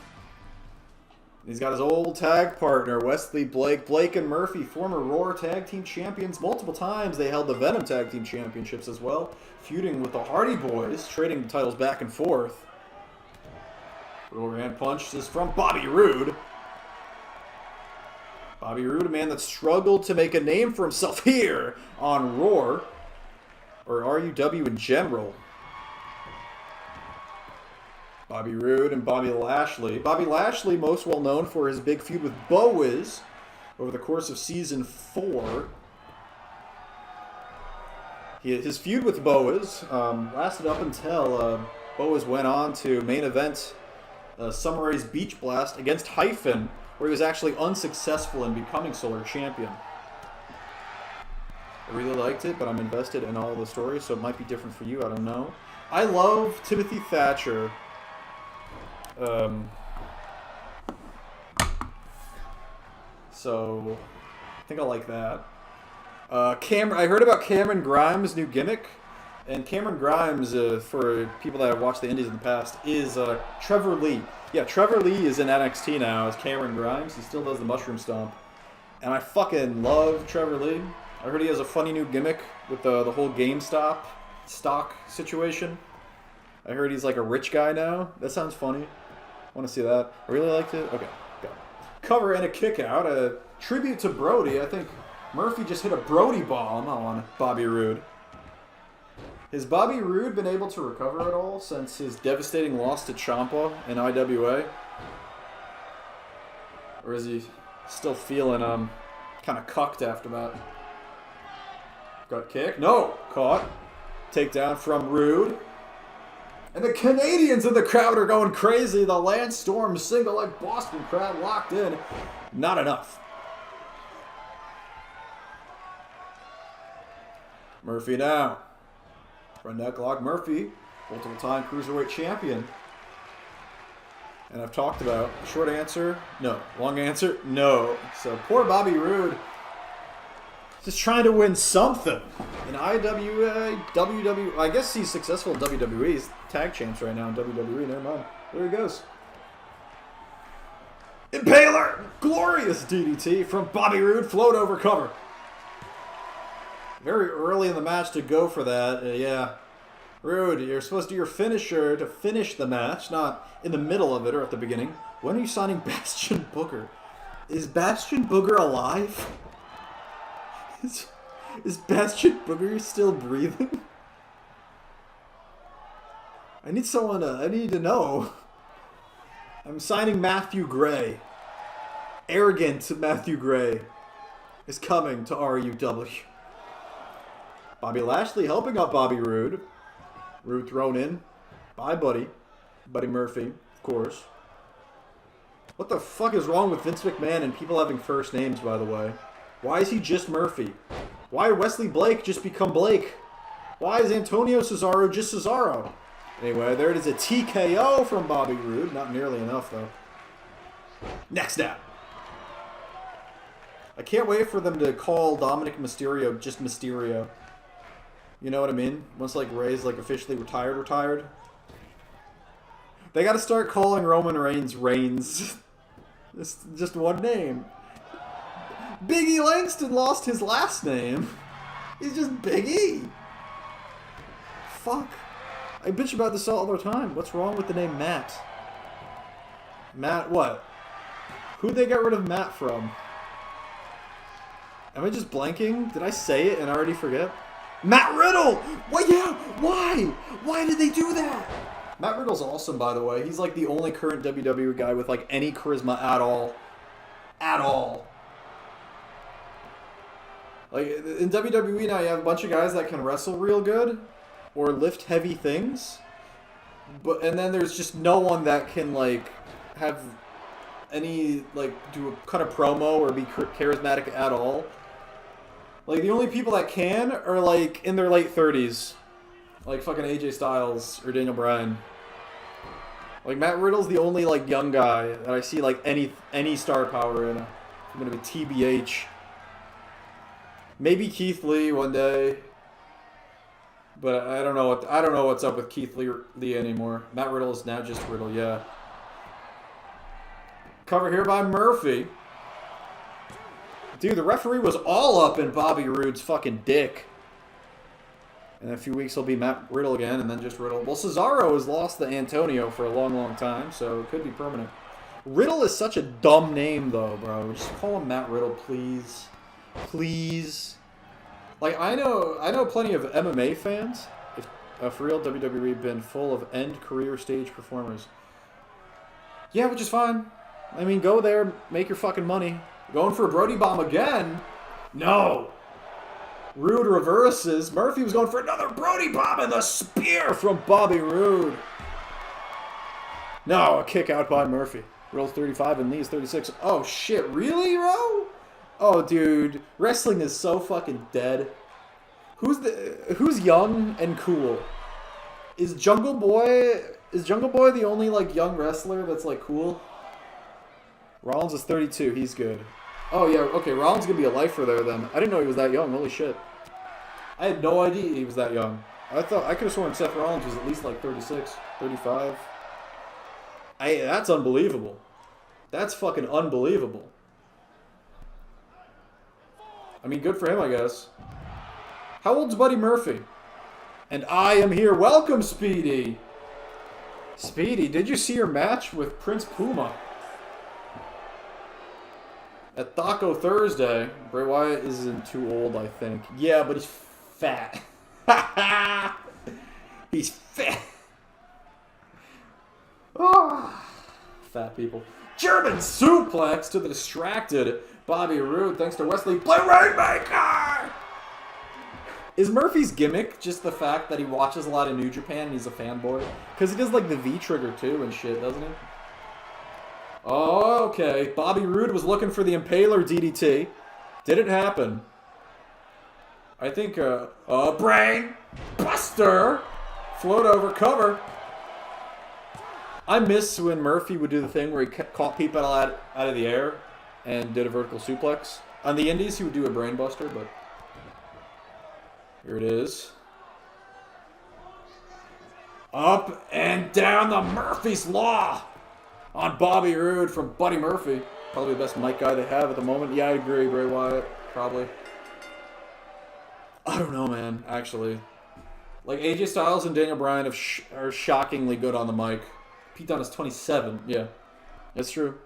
He's got his old tag partner, Wesley Blake. Blake and Murphy, former Roar Tag Team Champions. Multiple times they held the Venom Tag Team Championships as well, feuding with the Hardy Boys, trading titles back and forth. Overhand punch is from Bobby Roode. Bobby Roode, a man that struggled to make a name for himself here on Roar, or RUW in general. Bobby Roode and Bobby Lashley. Bobby Lashley, most well known for his big feud with Bo Wiz over the course of Season 4. His feud with Boaz lasted up until Boaz went on to main event Summer Rae's Beach Blast against Hyphen, where he was actually unsuccessful in becoming Solar Champion. I really liked it, but I'm invested in all the stories, so it might be different for you. I don't know. I love Timothy Thatcher. So I think I like that. I heard about Cameron Grimes' new gimmick, and Cameron Grimes, for people that have watched the Indies in the past, is Trevor Lee. Yeah, Trevor Lee is in NXT now as Cameron Grimes. He still does the Mushroom Stomp, and I fucking love Trevor Lee. I heard he has a funny new gimmick with the whole GameStop stock situation. I heard he's like a rich guy now. That sounds funny. I want to see that. I really liked it. Okay, go. Cover and a kick out. A tribute to Brody. I think Murphy just hit a Brody bomb on Bobby Roode. Has Bobby Roode been able to recover at all since his devastating loss to Ciampa in IWA? Or is he still feeling kind of cucked after that? Got kicked? No! Caught. Takedown from Roode. And the Canadians in the crowd are going crazy. The Lance Storm single like Boston crowd locked in. Not enough. Murphy now. Front neck lock Murphy. Multiple time Cruiserweight champion. And I've talked about short answer, no. Long answer, no. So poor Bobby Roode. Just trying to win something. In IWA, WWE. I guess he's successful in WWE. He's tag champs right now in WWE. Never mind. There he goes. Impaler! Glorious DDT from Bobby Roode. Float over cover. Very early in the match to go for that. Yeah. Roode, you're supposed to do your finisher to finish the match, not in the middle of it or at the beginning. When are you signing Bastion Booger? Is Bastion Booger alive? Is Bastion Booger still breathing? I need someone I need to know. I'm signing Matthew Gray. Arrogant Matthew Gray is coming to RUW. Bobby Lashley helping out Bobby Roode. Roode thrown in by Buddy Murphy, of course. What the fuck is wrong with Vince McMahon and people having first names, by the way? Why is he just Murphy? Why did Wesley Blake just become Blake? Why is Antonio Cesaro just Cesaro? Anyway, there it is, a TKO from Bobby Roode. Not nearly enough, though. Next up. I can't wait for them to call Dominic Mysterio just Mysterio. You know what I mean? Once, like, Ray's, like, officially retired. They gotta start calling Roman Reigns Reigns. It's just one name. Big E Langston lost his last name. He's just Big E. Fuck. I bitch about this all the time. What's wrong with the name Matt? Matt what? Who'd they get rid of Matt from? Am I just blanking? Did I say it and I already forget? Matt Riddle! What? Yeah, why? Why did they do that? Matt Riddle's awesome, by the way. He's like the only current WWE guy with like any charisma at all. At all. Like, in WWE now, you have a bunch of guys that can wrestle real good or lift heavy things. And then there's just no one that can, like, have any, like, do a kind of promo or be charismatic at all. Like, the only people that can are, like, in their late 30s. Like, fucking AJ Styles or Daniel Bryan. Like, Matt Riddle's the only, like, young guy that I see, like, any star power in. I'm gonna be TBH. Maybe Keith Lee one day. But I don't know what's up with Keith Lee anymore. Matt Riddle is now just Riddle, yeah. Cover here by Murphy. Dude, the referee was all up in Bobby Roode's fucking dick. In a few weeks, he'll be Matt Riddle again, and then just Riddle. Well, Cesaro has lost to Antonio for a long, long time, so it could be permanent. Riddle is such a dumb name, though, bro. Just call him Matt Riddle, please. Please. Like, I know plenty of MMA fans. If for real, WWE been full of end career stage performers. Yeah, which is fine. I mean, go there, make your fucking money. Going for a Brody bomb again? No. Roode reverses. Murphy was going for another Brody bomb and the spear from Bobby Roode. No, a kick out by Murphy. Riddle's 35 and Lee's 36. Oh shit, really, bro? Oh dude, wrestling is so fucking dead. Who's young and cool? Is Jungle Boy the only like young wrestler that's like cool? Rollins is 32, he's good. Oh yeah, okay, Rollins gonna be a lifer there then. I didn't know he was that young, holy shit. I had no idea he was that young. I could have sworn Seth Rollins was at least like 36, 35. That's unbelievable. That's fucking unbelievable. I mean, good for him, I guess. How old's Buddy Murphy? And I am here. Welcome, Speedy. Speedy, did you see your match with Prince Puma? At Taco Thursday, Bray Wyatt isn't too old, I think. Yeah, but he's fat. He's fat. Oh, fat people. German suplex to the distracted Bobby Roode thanks to Wesley Play Rainmaker! Is Murphy's gimmick just the fact that he watches a lot of New Japan and he's a fanboy? Because he does like the V-trigger too and shit, doesn't he? Oh, okay. Bobby Roode was looking for the Impaler DDT. Didn't happen. I think, Brain Buster! Float over cover. I miss when Murphy would do the thing where he caught people out of the air and did a vertical suplex. On the indies, he would do a brain buster, but here it is. Up and down the Murphy's Law on Bobby Roode from Buddy Murphy. Probably the best mic guy they have at the moment. Yeah, I agree. Bray Wyatt, probably. I don't know, man, actually. Like, AJ Styles and Daniel Bryan are shockingly good on the mic. Pete Dunne is 27. Yeah, that's true.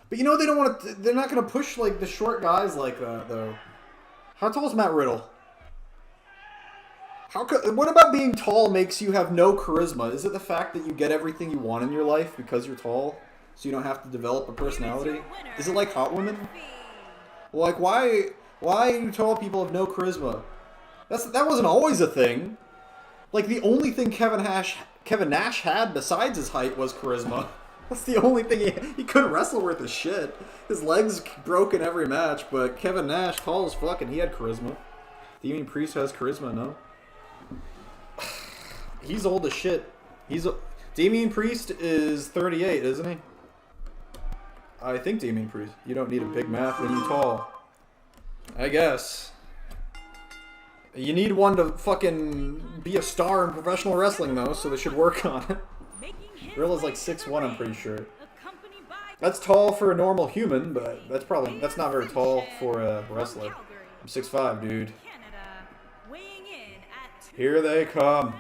But you know they don't want to. They're not going to push like the short guys like that though. How tall is Matt Riddle? What about being tall makes you have no charisma? Is it the fact that you get everything you want in your life because you're tall, so you don't have to develop a personality? Is it like hot women? Well, like why do tall people have no charisma? That wasn't always a thing. Like, the only thing Kevin Nash had besides his height was charisma. That's the only thing he couldn't wrestle worth a shit. His legs broke in every match, but Kevin Nash, tall as fuck, and he had charisma. Damian Priest has charisma, no? He's old as shit. Damian Priest is 38, isn't he? I think Damian Priest. You don't need a big math when you're tall. I guess. You need one to fucking be a star in professional wrestling, though, so they should work on it. Riddle's like 6'1", I'm pretty sure. That's tall for a normal human, but that's not very tall for a wrestler. I'm 6'5", dude. Here they come.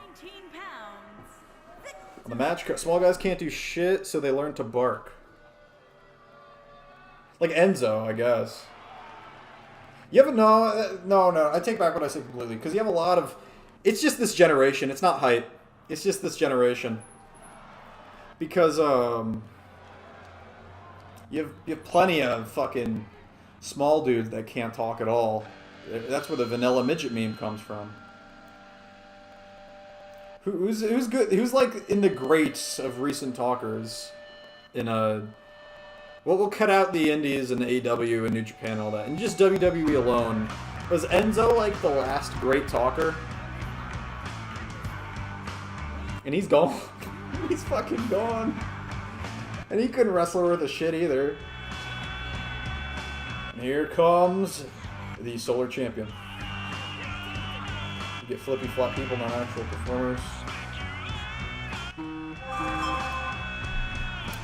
On the match, small guys can't do shit, so they learn to bark. Like Enzo, I guess. You have no. I take back what I said completely because you have a lot of. It's just this generation. It's not height. It's just this generation. Because you have plenty of fucking small dudes that can't talk at all. That's where the vanilla midget meme comes from. Who's good? Who's like in the greats of recent talkers? Well, we'll cut out the indies and the AEW and New Japan and all that. And just WWE alone. Was Enzo like the last great talker? And he's gone. He's fucking gone. And he couldn't wrestle worth a shit either. And here comes the Solar Champion. You get flippy flop people, not actual performers.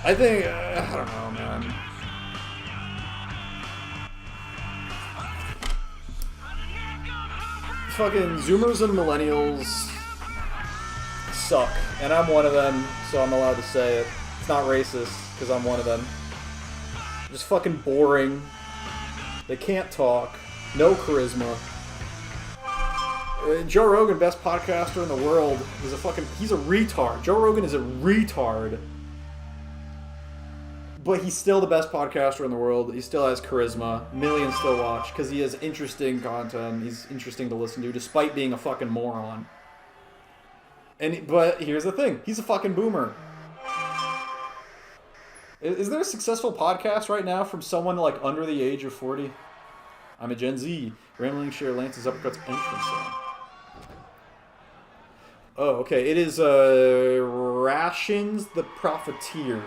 I think, I don't know, man. Fucking Zoomers and Millennials suck. And I'm one of them, so I'm allowed to say it. It's not racist, because I'm one of them. Just fucking boring. They can't talk. No charisma. Joe Rogan, best podcaster in the world, he's a retard. Joe Rogan is a retard. But he's still the best podcaster in the world. He still has charisma. Millions still watch because he has interesting content. He's interesting to listen to despite being a fucking moron. But here's the thing. He's a fucking boomer. Is there a successful podcast right now from someone like under the age of 40? I'm a Gen Z. Rambling share Lance's uppercuts entrance song. Oh, okay. It is Rations the Profiteers.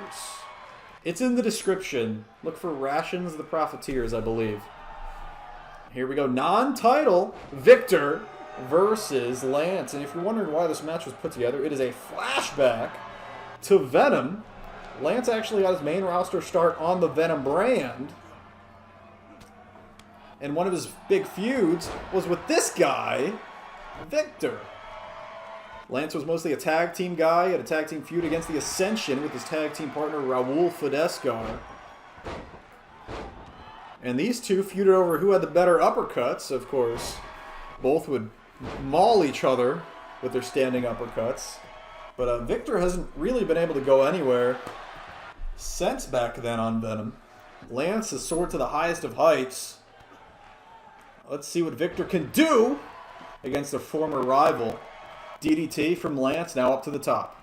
It's in the description. Look for Rations the Profiteers, I believe. Here we go. Non-title Victor versus Lance. And if you're wondering why this match was put together, it is a flashback to Venom. Lance actually got his main roster start on the Venom brand. And one of his big feuds was with this guy, Victor. Lance was mostly a tag team guy. He had a tag team feud against the Ascension with his tag team partner, Raul Fidescar. And these two feuded over who had the better uppercuts, of course. Both would maul each other with their standing uppercuts. But Victor hasn't really been able to go anywhere since back then on Venom. Lance has soared to the highest of heights. Let's see what Victor can do against a former rival. DDT from Lance, now up to the top.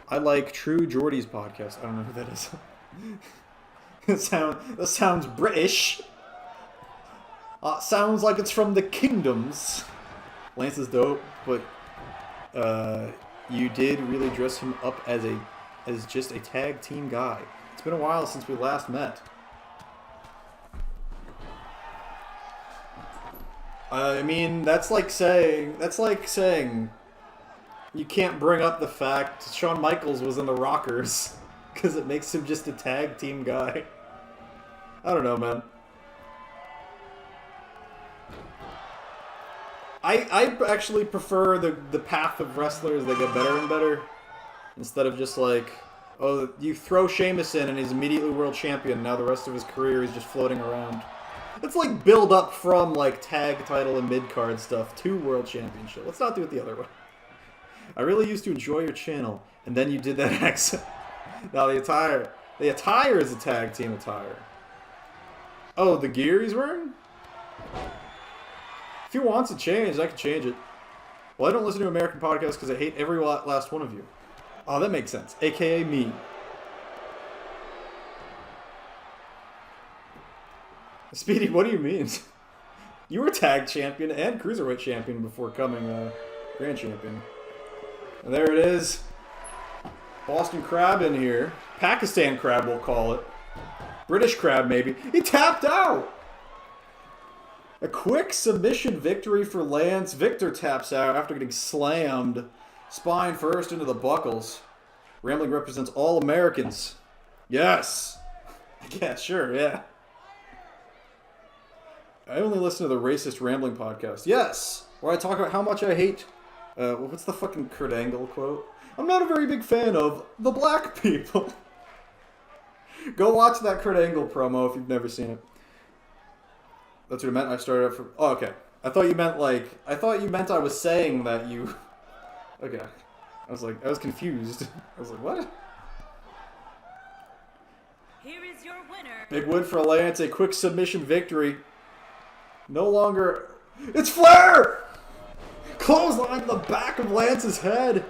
I like True Geordie's podcast. I don't know who that is. That sounds British. Sounds like it's from the Kingdoms. Lance is dope, but you did really dress him up as just a tag team guy. It's been a while since we last met. I mean, that's like saying you can't bring up the fact Shawn Michaels was in the Rockers because it makes him just a tag team guy. I don't know, man. I actually prefer the path of wrestlers that get better and better instead of just like, oh, you throw Sheamus in and he's immediately world champion. Now the rest of his career is just floating around. It's like build up from like tag title and mid-card stuff to world championship. Let's not do it the other way. I really used to enjoy your channel, and then you did that accent. Now the attire is a tag team attire. Oh, the gear he's wearing? If he wants to change, I can change it. Well, I don't listen to American podcasts because I hate every last one of you. Oh, that makes sense. AKA me. Speedy, what do you mean? You were tag champion and cruiserweight champion before coming grand champion. And there it is. Boston Crab in here. Pakistan Crab, we'll call it. British Crab, maybe. He tapped out! A quick submission victory for Lance. Victor taps out after getting slammed. Spine first into the buckles. Rambling represents all Americans. Yes! Yeah, sure, yeah. I only listen to the Racist Rambling podcast. Yes! Where I talk about how much I hate... what's the fucking Kurt Angle quote? I'm not a very big fan of the black people. Go watch that Kurt Angle promo if you've never seen it. That's what it meant. I started out for... Oh, okay. I thought you meant I was saying that you... Okay. I was confused. I was like, what? Here is your winner. Big win for Lance. A quick submission victory. No longer... It's Flair! Clothesline to the back of Lance's head.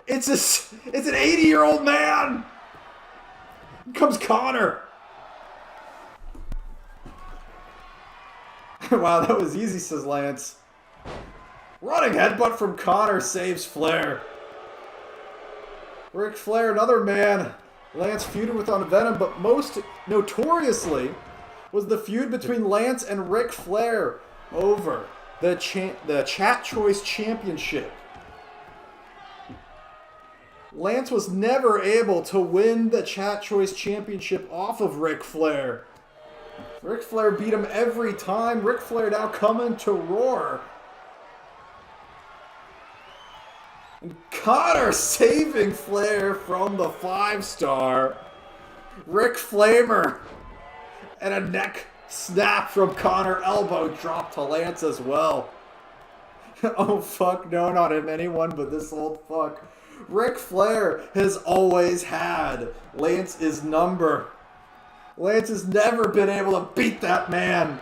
It's an 80-year-old man. Here comes Connor. Wow, that was easy, says Lance. Running headbutt from Connor saves Flair. Ric Flair, another man Lance feuded with on Venom, but most notoriously was the feud between Lance and Ric Flair over the Chat Choice Championship. Lance was never able to win the Chat Choice Championship off of Ric Flair. Ric Flair beat him every time. Ric Flair now coming to Roar. And Connor saving Flair from the 5-star. Ric Flamer. And a neck snap from Connor. Elbow drop to Lance as well. Oh fuck, no, not him. Anyone but this old fuck. Ric Flair has always had Lance's number. Lance has never been able to beat that man.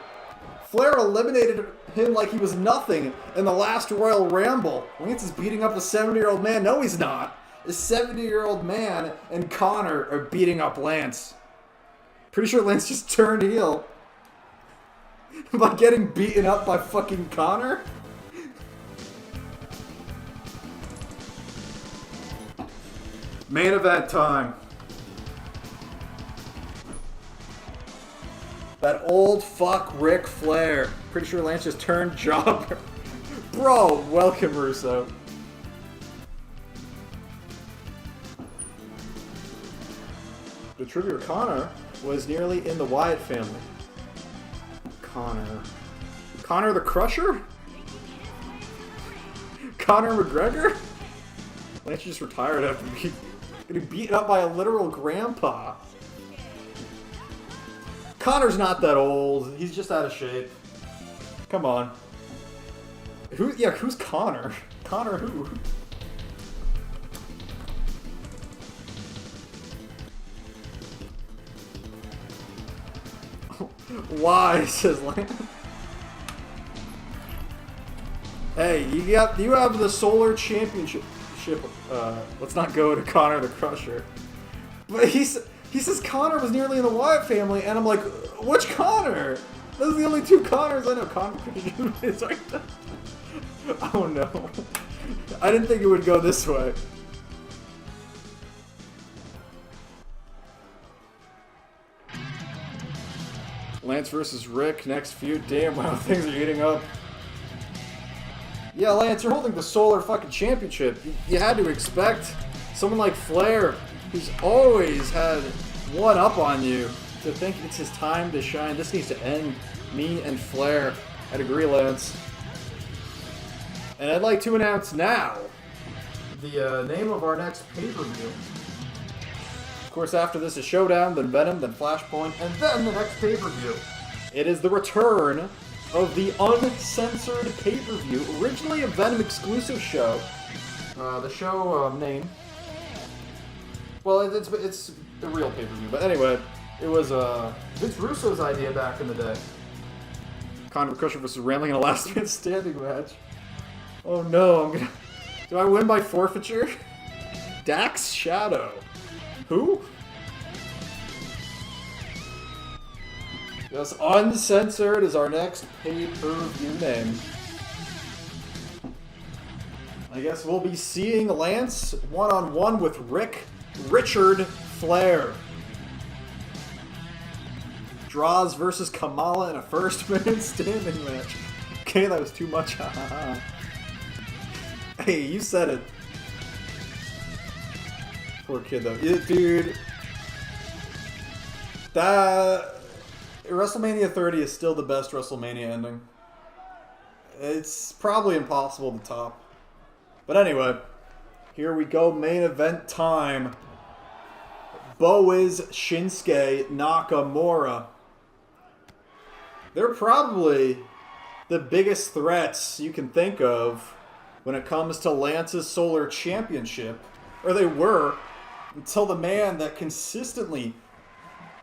Flair eliminated him like he was nothing in the last Royal Rumble. Lance is beating up a 70-year-old man. No, he's not. A 70-year-old man and Connor are beating up Lance. Pretty sure Lance just turned heel by getting beaten up by fucking Connor. Main event time. That old fuck Ric Flair. Pretty sure Lance just turned jobber. Bro, welcome Russo. The trivia Connor was nearly in the Wyatt family. Connor the Crusher? Conor McGregor? Lance just retired after getting beaten up by a literal grandpa. Connor's not that old. He's just out of shape. Come on. Who's Connor? Connor who? Why, says Lance. Hey, you have the Solar Championship. Let's not go to Connor the Crusher. But he says Connor was nearly in the Wyatt family, and I'm like, which Connor? Those are the only two Connors I know. Connor is right. Oh no. I didn't think it would go this way. Lance versus Rick, next feud. Damn, wow, things are heating up. Yeah, Lance, you're holding the Solar fucking Championship. You had to expect someone like Flair, who's always had one up on you, to think it's his time to shine. This needs to end. Me and Flair. I'd agree, Lance. And I'd like to announce now the name of our next pay-per-view. Of course, after this is Showdown, then Venom, then Flashpoint, and then the next pay-per-view. It is the return of the uncensored pay-per-view, originally a Venom exclusive show. The show name, well, it's a real pay-per-view, but anyway, it was Vince Russo's idea back in the day. Conor McCrusher versus Rambling in a last man standing match. Oh no, do I win by forfeiture? Dax Shadow. Who? Yes, uncensored is our next pay-per-view name. I guess we'll be seeing Lance one-on-one with Richard Flair. Draws versus Kamala in a first man standing match. Okay, that was too much. Hey, you said it. Poor kid though. Yeah, dude. That WrestleMania 30 is still the best WrestleMania ending. It's probably impossible to top. But anyway, here we go, main event time. Boaz Shinsuke Nakamura. They're probably the biggest threats you can think of when it comes to Lance's Solar Championship. Or they were, until the man that consistently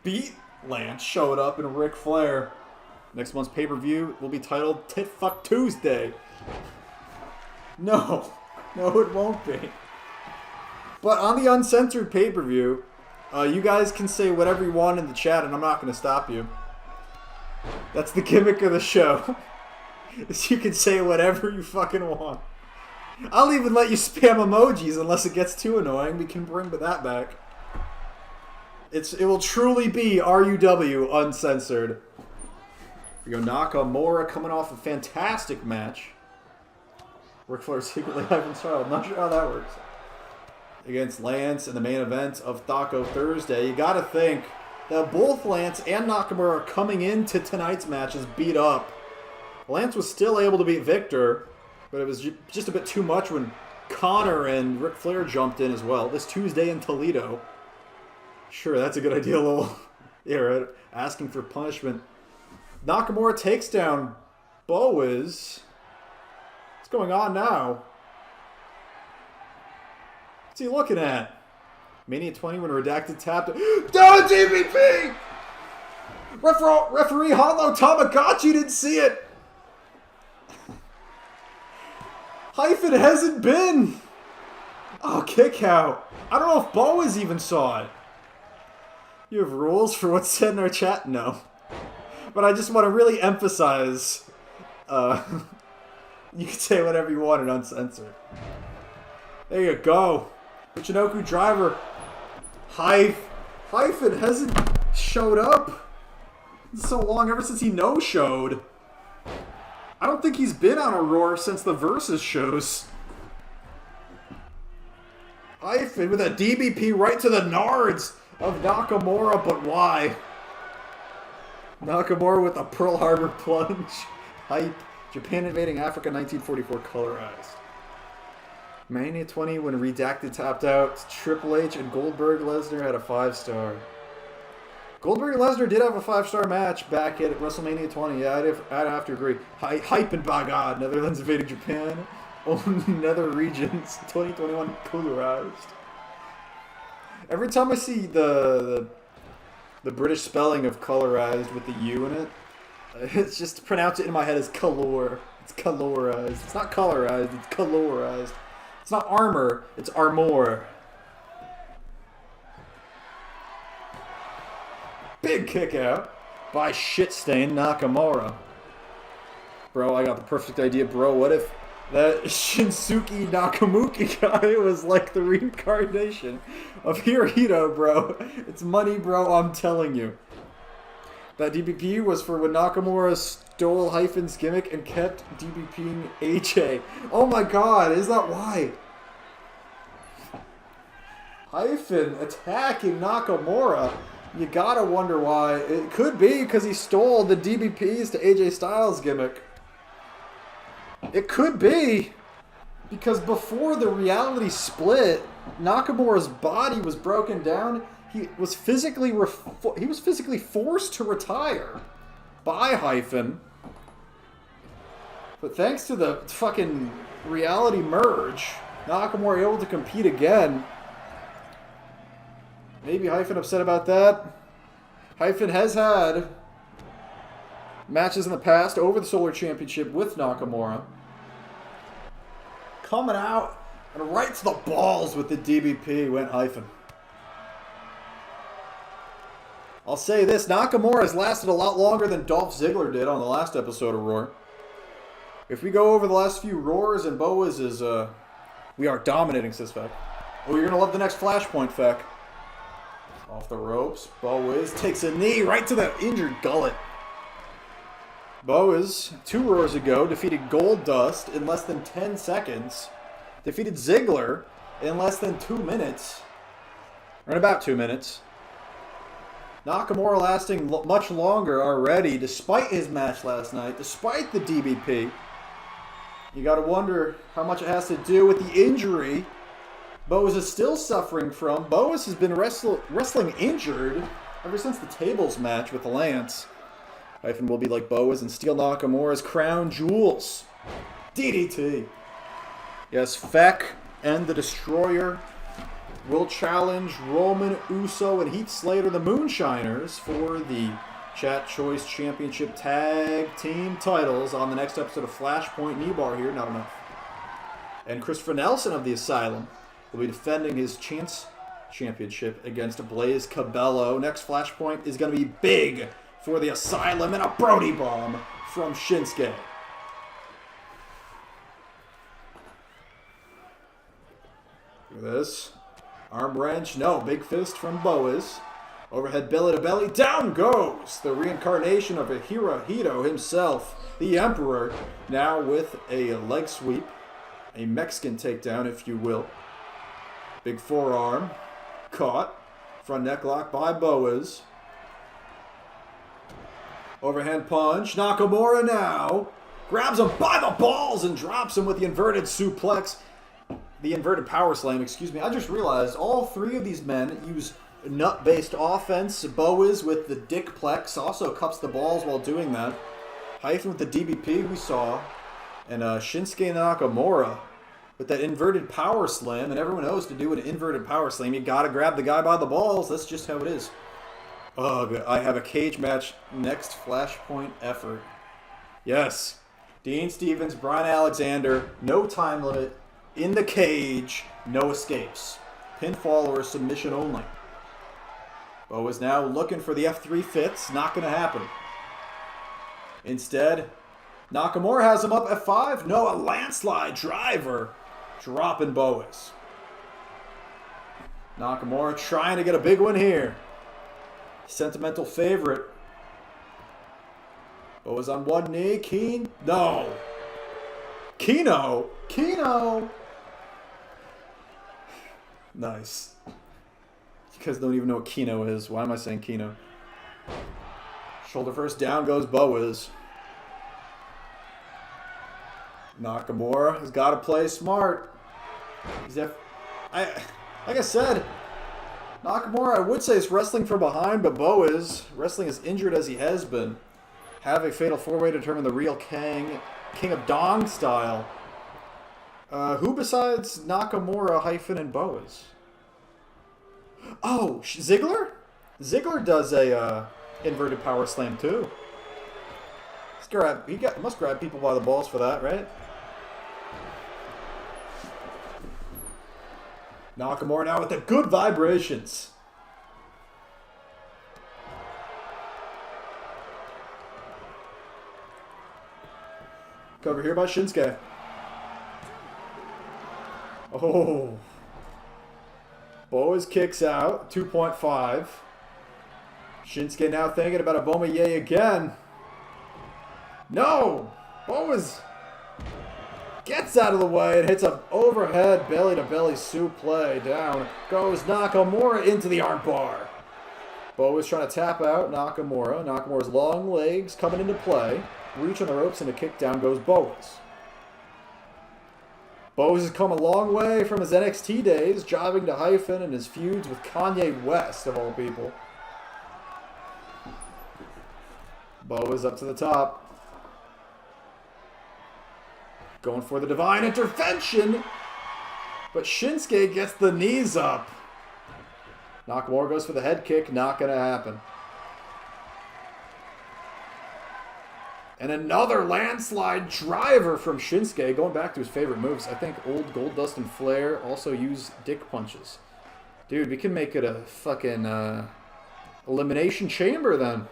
beat Lance showed up in Ric Flair. Next month's pay-per-view will be titled Tit Fuck Tuesday. No, it won't be. But on the uncensored pay-per-view, you guys can say whatever you want in the chat, and I'm not going to stop you. That's the gimmick of the show. Is you can say whatever you fucking want. I'll even let you spam emojis unless it gets too annoying. We can bring that back. It will truly be RUW uncensored. We go Nakamura coming off a fantastic match. Ric Flair secretly having trial. I'm not sure how that works. Against Lance in the main event of Taco Thursday. You gotta think that both Lance and Nakamura are coming into tonight's matches beat up. Lance was still able to beat Victor, but it was just a bit too much when Connor and Ric Flair jumped in as well. This Tuesday in Toledo. Sure, that's a good idea, Lowell. Yeah, right. Asking for punishment. Nakamura takes down Boaz. What's going on now? he looking at? Mania 20 when Redacted tapped. Down DVP! Referee Hollow Tamagotchi didn't see it. Hyphen hasn't been. Oh, kick out. I don't know if Boaz even saw it. You have rules for what's said in our chat? No. But I just want to really emphasize, you can say whatever you want and uncensored. There you go. Michinoku driver. Hyphen hasn't showed up. It's so long, ever since he no-showed. I don't think he's been on a Roar since the Versus shows. Hyphen with a DBP right to the nards of Nakamura, but why? Nakamura with a Pearl Harbor plunge. Hype. Japan invading Africa 1944 colorized. Mania 20 when Redacted tapped out. Triple H and Goldberg Lesnar had a 5-star. Goldberg and Lesnar did have a 5-star match back at WrestleMania 20. Yeah, I'd have to agree. Hype and by God. Netherlands invading Japan. Nether regions. 2021 polarized. Every time I see the British spelling of colorized with the U in it, it's just to pronounce it in my head as color. It's colorized. It's not colorized, it's colorized. It's not armor, it's armor. Big kick out by shit-stained Nakamura. Bro, I got the perfect idea, bro. What if that Shinsuke Nakamura guy was like the reincarnation of Hirohito, bro? It's money, bro, I'm telling you. That DBP was for when Nakamura stole Hyphen's gimmick and kept DBPing AJ. Oh my god, is that why? Hyphen attacking Nakamura. You gotta wonder why. It could be because he stole the DBPs to AJ Styles gimmick. It could be because before the reality split, Nakamura's body was broken down. He was physically forced to retire by Hyphen. But thanks to the fucking reality merge, Nakamura able to compete again. Maybe Hyphen upset about that. Hyphen has had matches in the past over the Solar Championship with Nakamura. Coming out and right to the balls with the DBP went Hyphen. I'll say this, Nakamura has lasted a lot longer than Dolph Ziggler did on the last episode of Roar. If we go over the last few Roars and Boas is, we are dominating, says Feck. Oh, you're going to love the next Flashpoint, Feck. Off the ropes, Boas takes a knee right to the injured gullet. Boas, 2 Roars ago, defeated Goldust in less than 10 seconds. Defeated Ziggler in less than 2 minutes. Or in about 2 minutes. Nakamura lasting much longer already, despite his match last night, despite the DBP. You gotta wonder how much it has to do with the injury Boas is still suffering from. Boas has been wrestling injured ever since the tables match with Lance. Hyphen will be like Boas and steal Nakamura's crown jewels. DDT. Yes, Feck and the Destroyer will challenge Roman, Uso, and Heath Slater, the Moonshiners, for the Chat Choice Championship Tag Team titles on the next episode of Flashpoint. Kneebar here, not enough. And Christopher Nelson of the Asylum will be defending his Chance Championship against Blaze Cabello. Next Flashpoint is going to be big for the Asylum and a Brody Bomb from Shinsuke. Look at this. Arm wrench, no, big fist from Boas. Overhead belly to belly, down goes the reincarnation of Hirohito himself, the Emperor, now with a leg sweep, a Mexican takedown, if you will. Big forearm, caught, front neck lock by Boas. Overhand punch, Nakamura now grabs him by the balls and drops him with the inverted suplex. The inverted power slam, excuse me. I just realized all 3 of these men use nut-based offense. Boas with the dickplex also cups the balls while doing that. Hyphen with the DBP we saw. And Shinsuke Nakamura with that inverted power slam, and everyone knows to do an inverted power slam, you gotta grab the guy by the balls. That's just how it is. Ugh, I have a cage match next Flashpoint effort. Yes. Dean Stevens, Brian Alexander, no time limit, in the cage, no escapes. Pinfall or submission only. Bo is now looking for the F3 fits. Not going to happen. Instead, Nakamura has him up F5. No, a landslide driver. Dropping Boas. Nakamura trying to get a big one here. Sentimental favorite. Boas on one knee. Keen. No. Keno. Keno. Nice. You guys don't even know what Keno is. Why am I saying Keno? Shoulder first, down goes Boas. Nakamura has got to play smart. Like I said, Nakamura, I would say, is wrestling from behind, but Boas, wrestling as injured as he has been, have a fatal four-way to determine the real King of Dong style. Who besides Nakamura, Hyphen, and Boas? Oh, Ziggler? Ziggler does a inverted power slam too. He must grab people by the balls for that, right? Nakamura now with the good vibrations. Cover here by Shinsuke. Oh. Boas kicks out. 2.5. Shinsuke now thinking about a Bomaye again. No! Boas gets out of the way and hits an overhead belly-to-belly suplex. Down goes Nakamura into the armbar. Boas trying to tap out Nakamura. Nakamura's long legs coming into play. Reach on the ropes and a kick. Down goes Boas. Boas has come a long way from his NXT days, jobbing to Hyphen and his feuds with Kanye West, of all people. Boas up to the top. Going for the divine intervention. But Shinsuke gets the knees up. Nakamura goes for the head kick. Not going to happen. And another landslide driver from Shinsuke, going back to his favorite moves. I think old Goldust and Flair also use dick punches. Dude, we can make it a fucking elimination chamber then.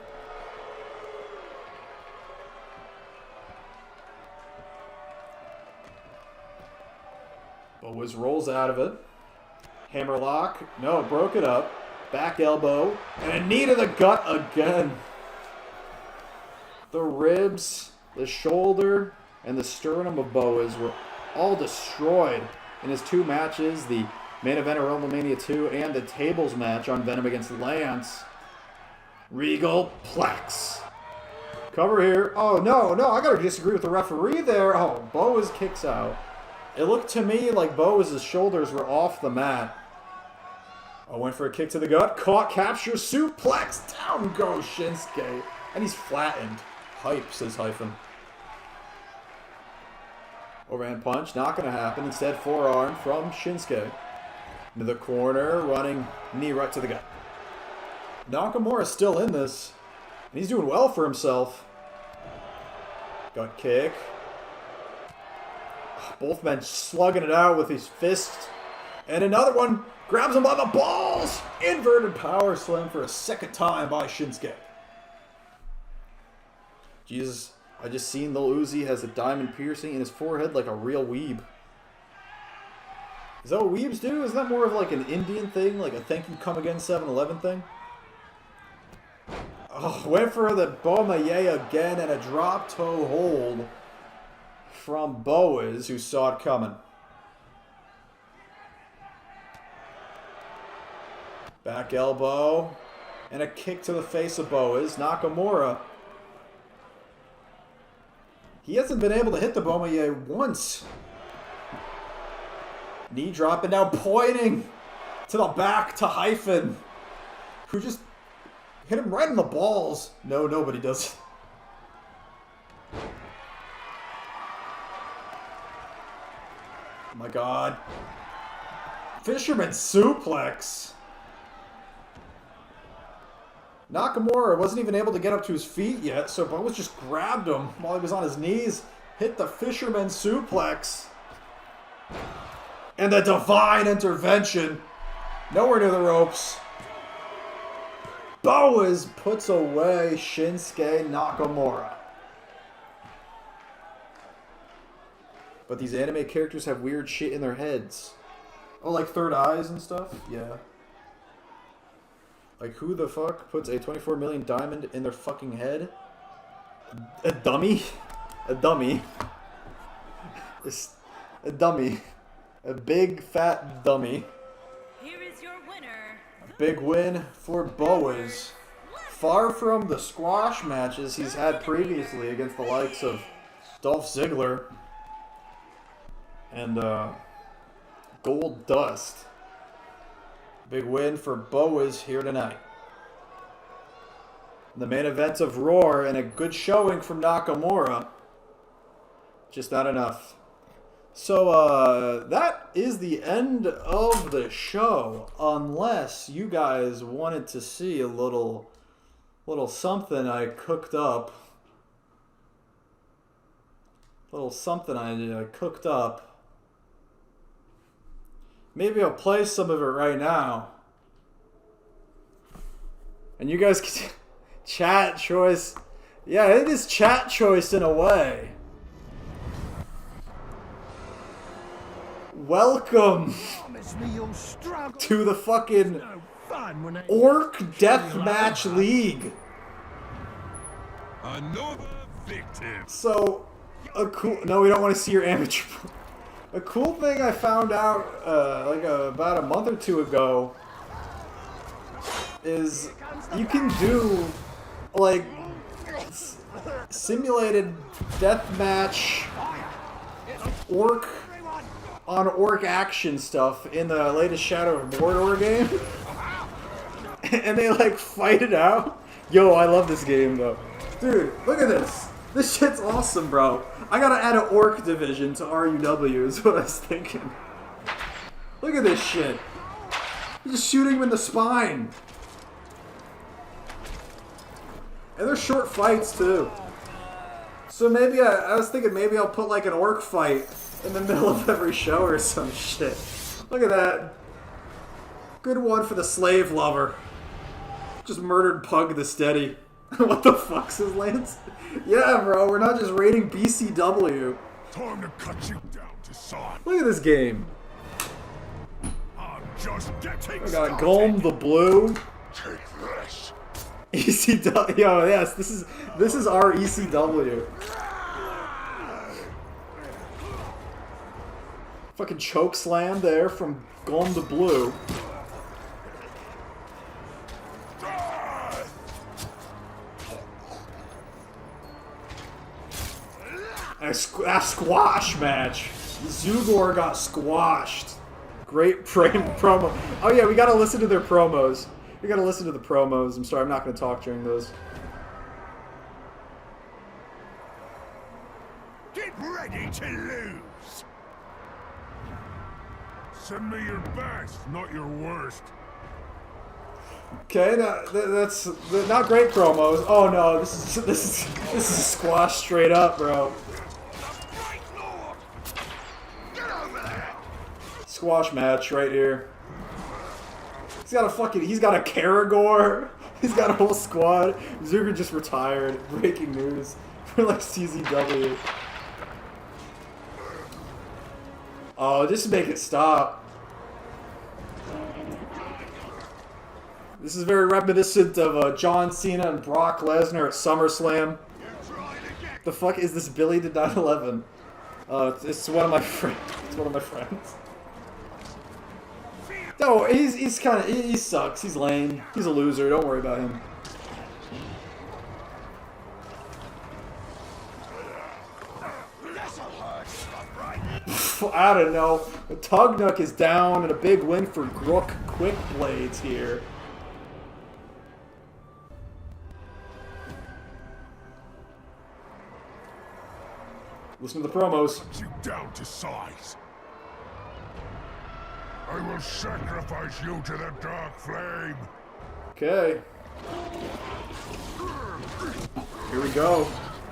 Boas rolls out of it. Hammerlock. No, broke it up. Back elbow. And a knee to the gut again. The ribs, the shoulder, and the sternum of Boas were all destroyed in his two matches, the main event of WrestleMania 2 and the tables match on Venom against Lance. Regal Plex. Cover here. Oh, no, I gotta disagree with the referee there. Oh, Boas kicks out. It looked to me like Boas' shoulders were off the mat. I went for a kick to the gut. Caught, capture, suplex. Down goes Shinsuke. And he's flattened. Hype, says Hyphen. Overhand punch, not going to happen. Instead, forearm from Shinsuke. Into the corner, running knee right to the gut. Nakamura's still in this. And he's doing well for himself. Gut kick. Both men slugging it out with his fists. And another one grabs him by the balls. Inverted power slam for a second time by Shinsuke. Jesus, I just seen Lil Uzi has a diamond piercing in his forehead like a real weeb. Is that what weebs do? Is that more of like an Indian thing? Like a thank you come again 7-Eleven thing? Oh, went for the Bomaye again and a drop toe hold from Boas, who saw it coming. Back elbow and a kick to the face of Boas. Nakamura. He hasn't been able to hit the Bomaye once. Knee drop and now pointing to the back to Hyphen, who just hit him right in the balls. No, nobody does. my god. Fisherman suplex. Nakamura wasn't even able to get up to his feet yet, so Bowes just grabbed him while he was on his knees, hit the fisherman suplex. And the divine intervention. Nowhere near the ropes. Bowes puts away Shinsuke Nakamura. But these anime characters have weird shit in their heads. Oh, like third eyes and stuff? Yeah. Like, who the fuck puts a 24 million diamond in their fucking head? A dummy? A dummy. A dummy. A big, fat dummy. Here is your winner. A big win for Bowes. Far from the squash matches he's had previously against the likes of Dolph Ziggler and Gold Dust. Big win for Bowes here tonight. The main event of Roar and a good showing from Nakamura. Just not enough. So, that is the end of the show. Unless you guys wanted to see a little something I cooked up. Little something I cooked up. Maybe I'll play some of it right now. And you guys can chat choice. Yeah, it is chat choice in a way. Welcome to the fucking Orc Deathmatch League. Another victim. So, a cool... No, we don't want to see your amateur... A cool thing I found out about a month or two ago is you can do like simulated deathmatch orc on orc action stuff in the latest Shadow of Mordor game. And they like fight it out. Yo, I love this game though. Dude, look at this. This shit's awesome, bro. I gotta add an orc division to RUW is what I was thinking. Look at this shit. You're just shooting him in the spine. And they're short fights too. So maybe I was thinking maybe I'll put like an orc fight in the middle of every show or some shit. Look at that. Good one for the slave lover. Just murdered Pug the Steady. What the fuck's his Lance? Yeah, bro, we're not just rating BCW. Time to cut you down to size. Look at this game. I'm just getting We got Golem the Blue. Take this. ECW. Yo, yes, this is our ECW. Fucking choke slam there from Golem the Blue. A squash match. Zugor got squashed. Great promo. Oh yeah, we gotta listen to their promos. We gotta listen to the promos. I'm sorry, I'm not gonna talk during those. Get ready to lose. Send me your best, not your worst. Okay, that's not great promos. Oh no, this is a squash straight up, bro. Squash match right here. He's got a Karagor. He's got a whole squad. Zuger just retired. Breaking news. We're like CZW. Oh, just make it stop. This is very reminiscent of John Cena and Brock Lesnar at SummerSlam. The fuck is this Billy to 9/11? It's one of my friends. It's one of my friends. No, he sucks. He's lame. He's a loser. Don't worry about him. I don't know. The Tugnuk is down and a big win for Grook Quick Blades here. Listen to the promos. You down to size. I will sacrifice you to the dark flame. Okay. Here we go.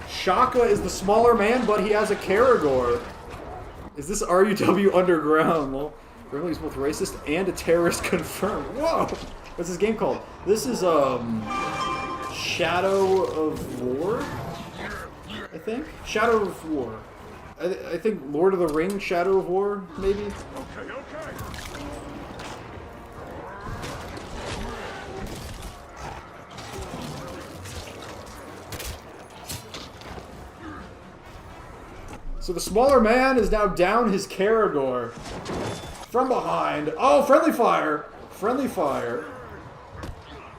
Shaka is the smaller man, but he has a Karagor. Is this RUW Underground? Well, apparently he's both racist and a terrorist confirmed. Whoa! What's this game called? This is, Shadow of War? I think? Shadow of War. I think Lord of the Rings, Shadow of War, maybe? Okay, okay. So the smaller man is now down his Karagor. From behind. Oh, friendly fire! Friendly fire.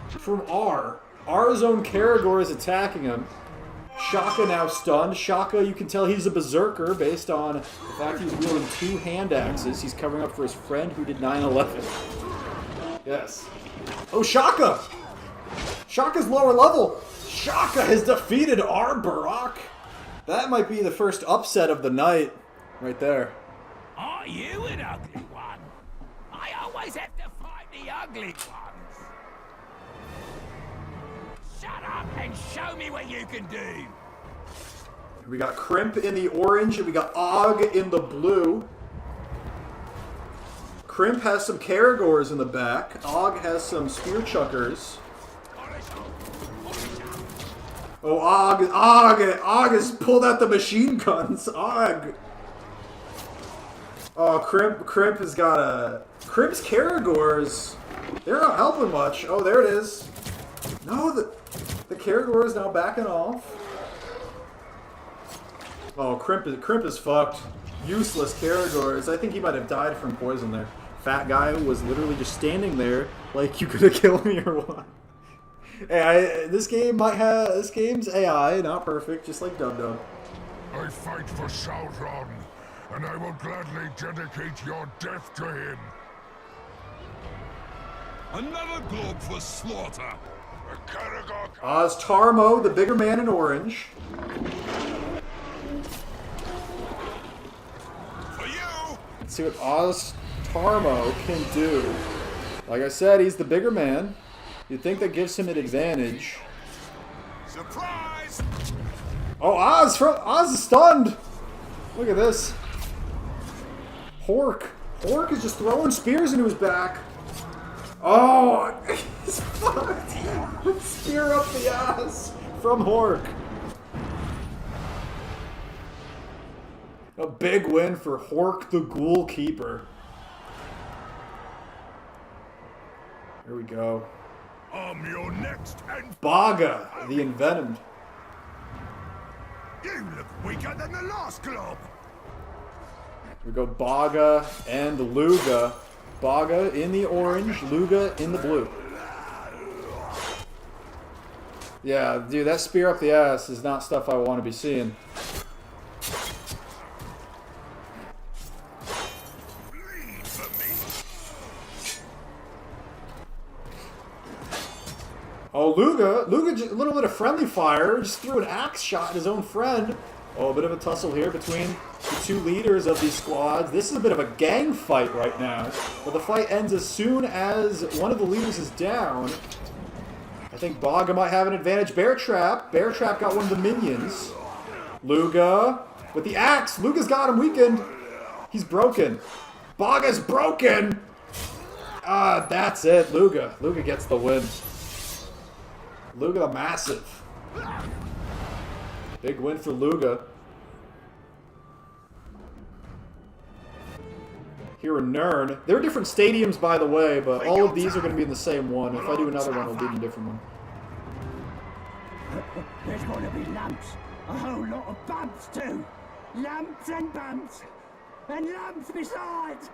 From R. R's own Karagor is attacking him. Shaka now stunned. Shaka, you can tell he's a berserker based on the fact he's wielding 2 hand axes. He's covering up for his friend who did 9/11. Yes. Oh, Shaka! Shaka's lower level. Shaka has defeated R. Barak. That might be the first upset of the night. Right there. Are you an ugly one? I always have to fight the ugly ones. Shut up and show me what you can do. We got Crimp in the orange, and we got Og in the blue. Crimp has some Karagors in the back. Og has some Spear Chuckers. Oh, Og has pulled out the machine guns. Og. Oh, Crimp has got a... Crimp's Karagors, they're not helping much. Oh, there it is. No, the Karagor is now backing off. Oh, Crimp is fucked. Useless Karagors. I think he might have died from poison there. Fat guy was literally just standing there like you could have killed me or what. Hey, this game's AI, not perfect, just like Dub Dub. I fight for Sauron, and I will gladly dedicate your death to him. Another globe for slaughter. Oz Tarmo, the bigger man in orange. For you. Let's see what Oz Tarmo can do. Like I said, he's the bigger man. You'd think that gives him an advantage. Surprise! Oh, Oz is stunned. Look at this. Hork is just throwing spears into his back. Oh, he's fucked. Spear up the ass from Hork. A big win for Hork the Ghoul Keeper. Here we go. I'm your next and Baga, the Envenomed. you look weaker than the last glob. Here we go, Baga and Luga. Baga in the orange, Luga in the blue. Yeah, dude, that spear up the ass is not stuff I want to be seeing. Oh, Luga just a little bit of friendly fire, just threw an axe shot at his own friend. Oh, a bit of a tussle here between the 2 leaders of these squads. This is a bit of a gang fight right now, but the fight ends as soon as one of the leaders is down. I think Baga might have an advantage. Bear Trap got one of the minions. Luga with the axe. Luga's got him weakened. He's broken. Baga's broken. That's it. Luga gets the win. Luga the Massive. Big win for Luga. Here in Nern. There are different stadiums, by the way, but all of these are going to be in the same one. If I do another one, it'll be in a different one. There's going to be lamps. A whole lot of bumps, too. Lamps and bumps. And lamps besides.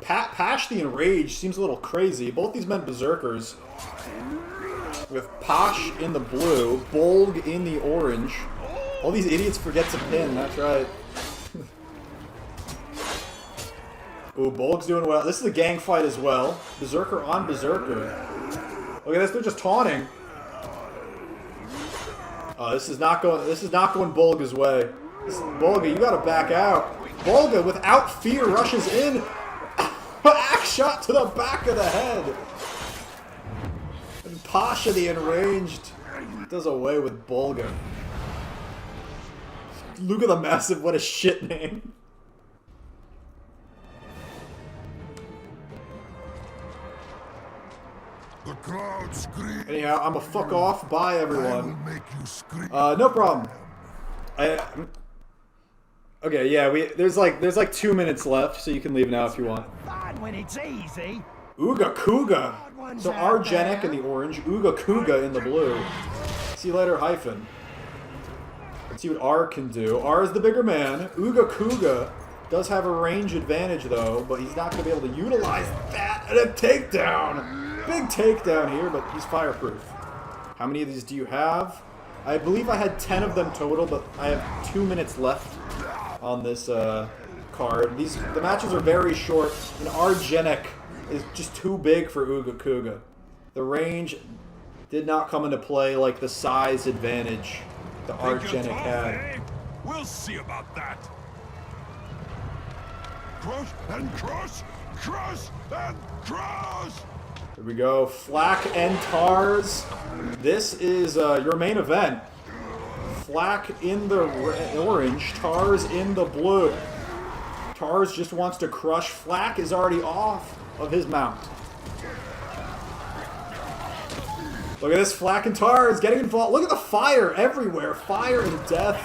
Pash the Enraged seems a little crazy. Both these men berserkers. With Pash in the blue, Bolg in the orange. All these idiots forget to pin, that's right. Ooh, Bolg's doing well. This is a gang fight as well. Berserker on Berserker. Look at this, they're just taunting. This is not going Bolga's way. Bolga, you gotta back out. Bolga, without fear, rushes in. shot to the back of the head. And Pasha, the enraged, does away with Bulga. Luke of the Massive, what a shit name. The crowd scream. Anyhow, I'm a fuck off. Bye, I will everyone. make you scream. No problem. Okay, yeah, there's like 2 minutes left, so you can leave now if you want. Fun when it's easy. Ooga Kooga. So Argenic in the orange, Ooga Kooga in the blue. See you later, hyphen. Let's see what R can do. R is the bigger man. Ooga Kooga does have a range advantage though, but he's not going to be able to utilize that. And a takedown. Big takedown here, but he's fireproof. How many of these do you have? I believe I had 10 of them total, but I have 2 minutes left on this card. The matches are very short, and Argenic is just too big for Ooga Kooga. The range did not come into play like the size advantage the Argenic had. We'll see about that. Crush and crush, crush and crush. Here we go, Flack and Tars. This is your main event. Flack in the orange, Tars in the blue. Tars just wants to crush. Flack is already off of his mount. Look at this, Flack and Tars getting involved. Look at the fire everywhere. Fire and death.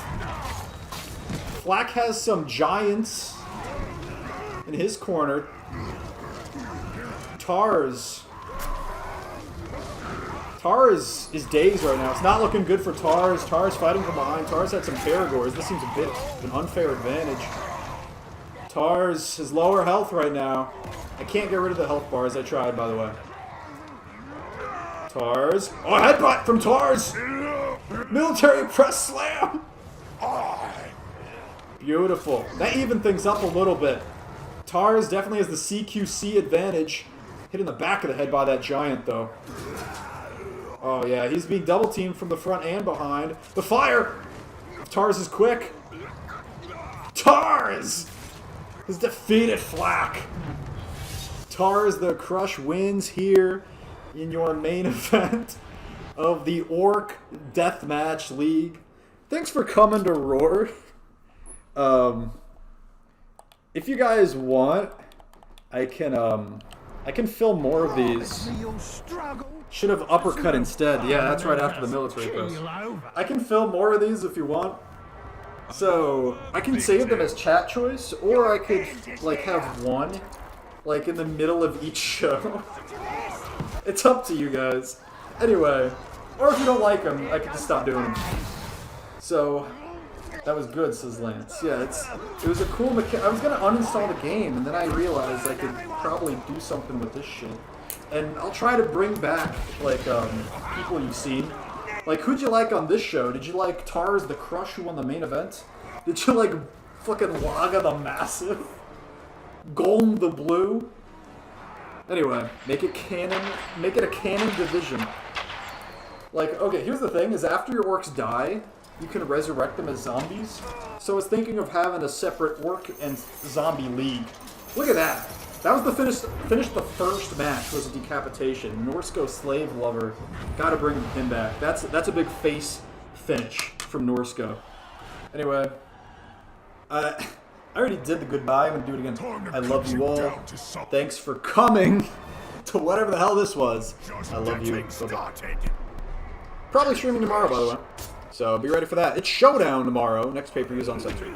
Flack has some giants in his corner. Tars is dazed right now. It's not looking good for Tars. Tars fighting from behind. Tars had some Paragors. This seems a bit of an unfair advantage. Tars is lower health right now. I can't get rid of the health bars. I tried, by the way. Tars. Oh, headbutt from Tars! Military press slam! Beautiful. That evened things up a little bit. Tars definitely has the CQC advantage. Hit in the back of the head by that giant, though. Oh, yeah. He's being double-teamed from the front and behind. The fire! Tars is quick. Tars has defeated Flack. Tars the Crush wins here in your main event of the Orc Deathmatch League. Thanks for coming to Roar. If you guys want, I can film more of these. Should have uppercut instead. Yeah, that's right after the military press. I can film more of these if you want. So, I can save them as chat choice, or I could, like, have one, like, in the middle of each show. It's up to you guys. Anyway, or if you don't like them, I could just stop doing them. So, that was good, says Lance. Yeah, it was a cool mechanic. I was gonna uninstall the game, and then I realized I could probably do something with this shit. And I'll try to bring back, like, people you've seen. Like, who'd you like on this show? Did you like Tars the Crush, who won the main event? Did you like fucking Laga the Massive? Golem the Blue? Anyway, make it canon. Make it a canon division. Like, okay, here's the thing, is after your orcs die, you can resurrect them as zombies. So I was thinking of having a separate orc and zombie league. Look at that. That was the finish the first match was a decapitation. Norsko Slave Lover. Gotta bring him back. That's a big face finish from Norsko. Anyway. I already did the goodbye. I'm gonna do it again. I love you all. Thanks for coming to whatever the hell this was. I love you. Bye-bye. Probably streaming tomorrow, by the way. So be ready for that. It's Showdown tomorrow. Next pay-per-view is uncensored.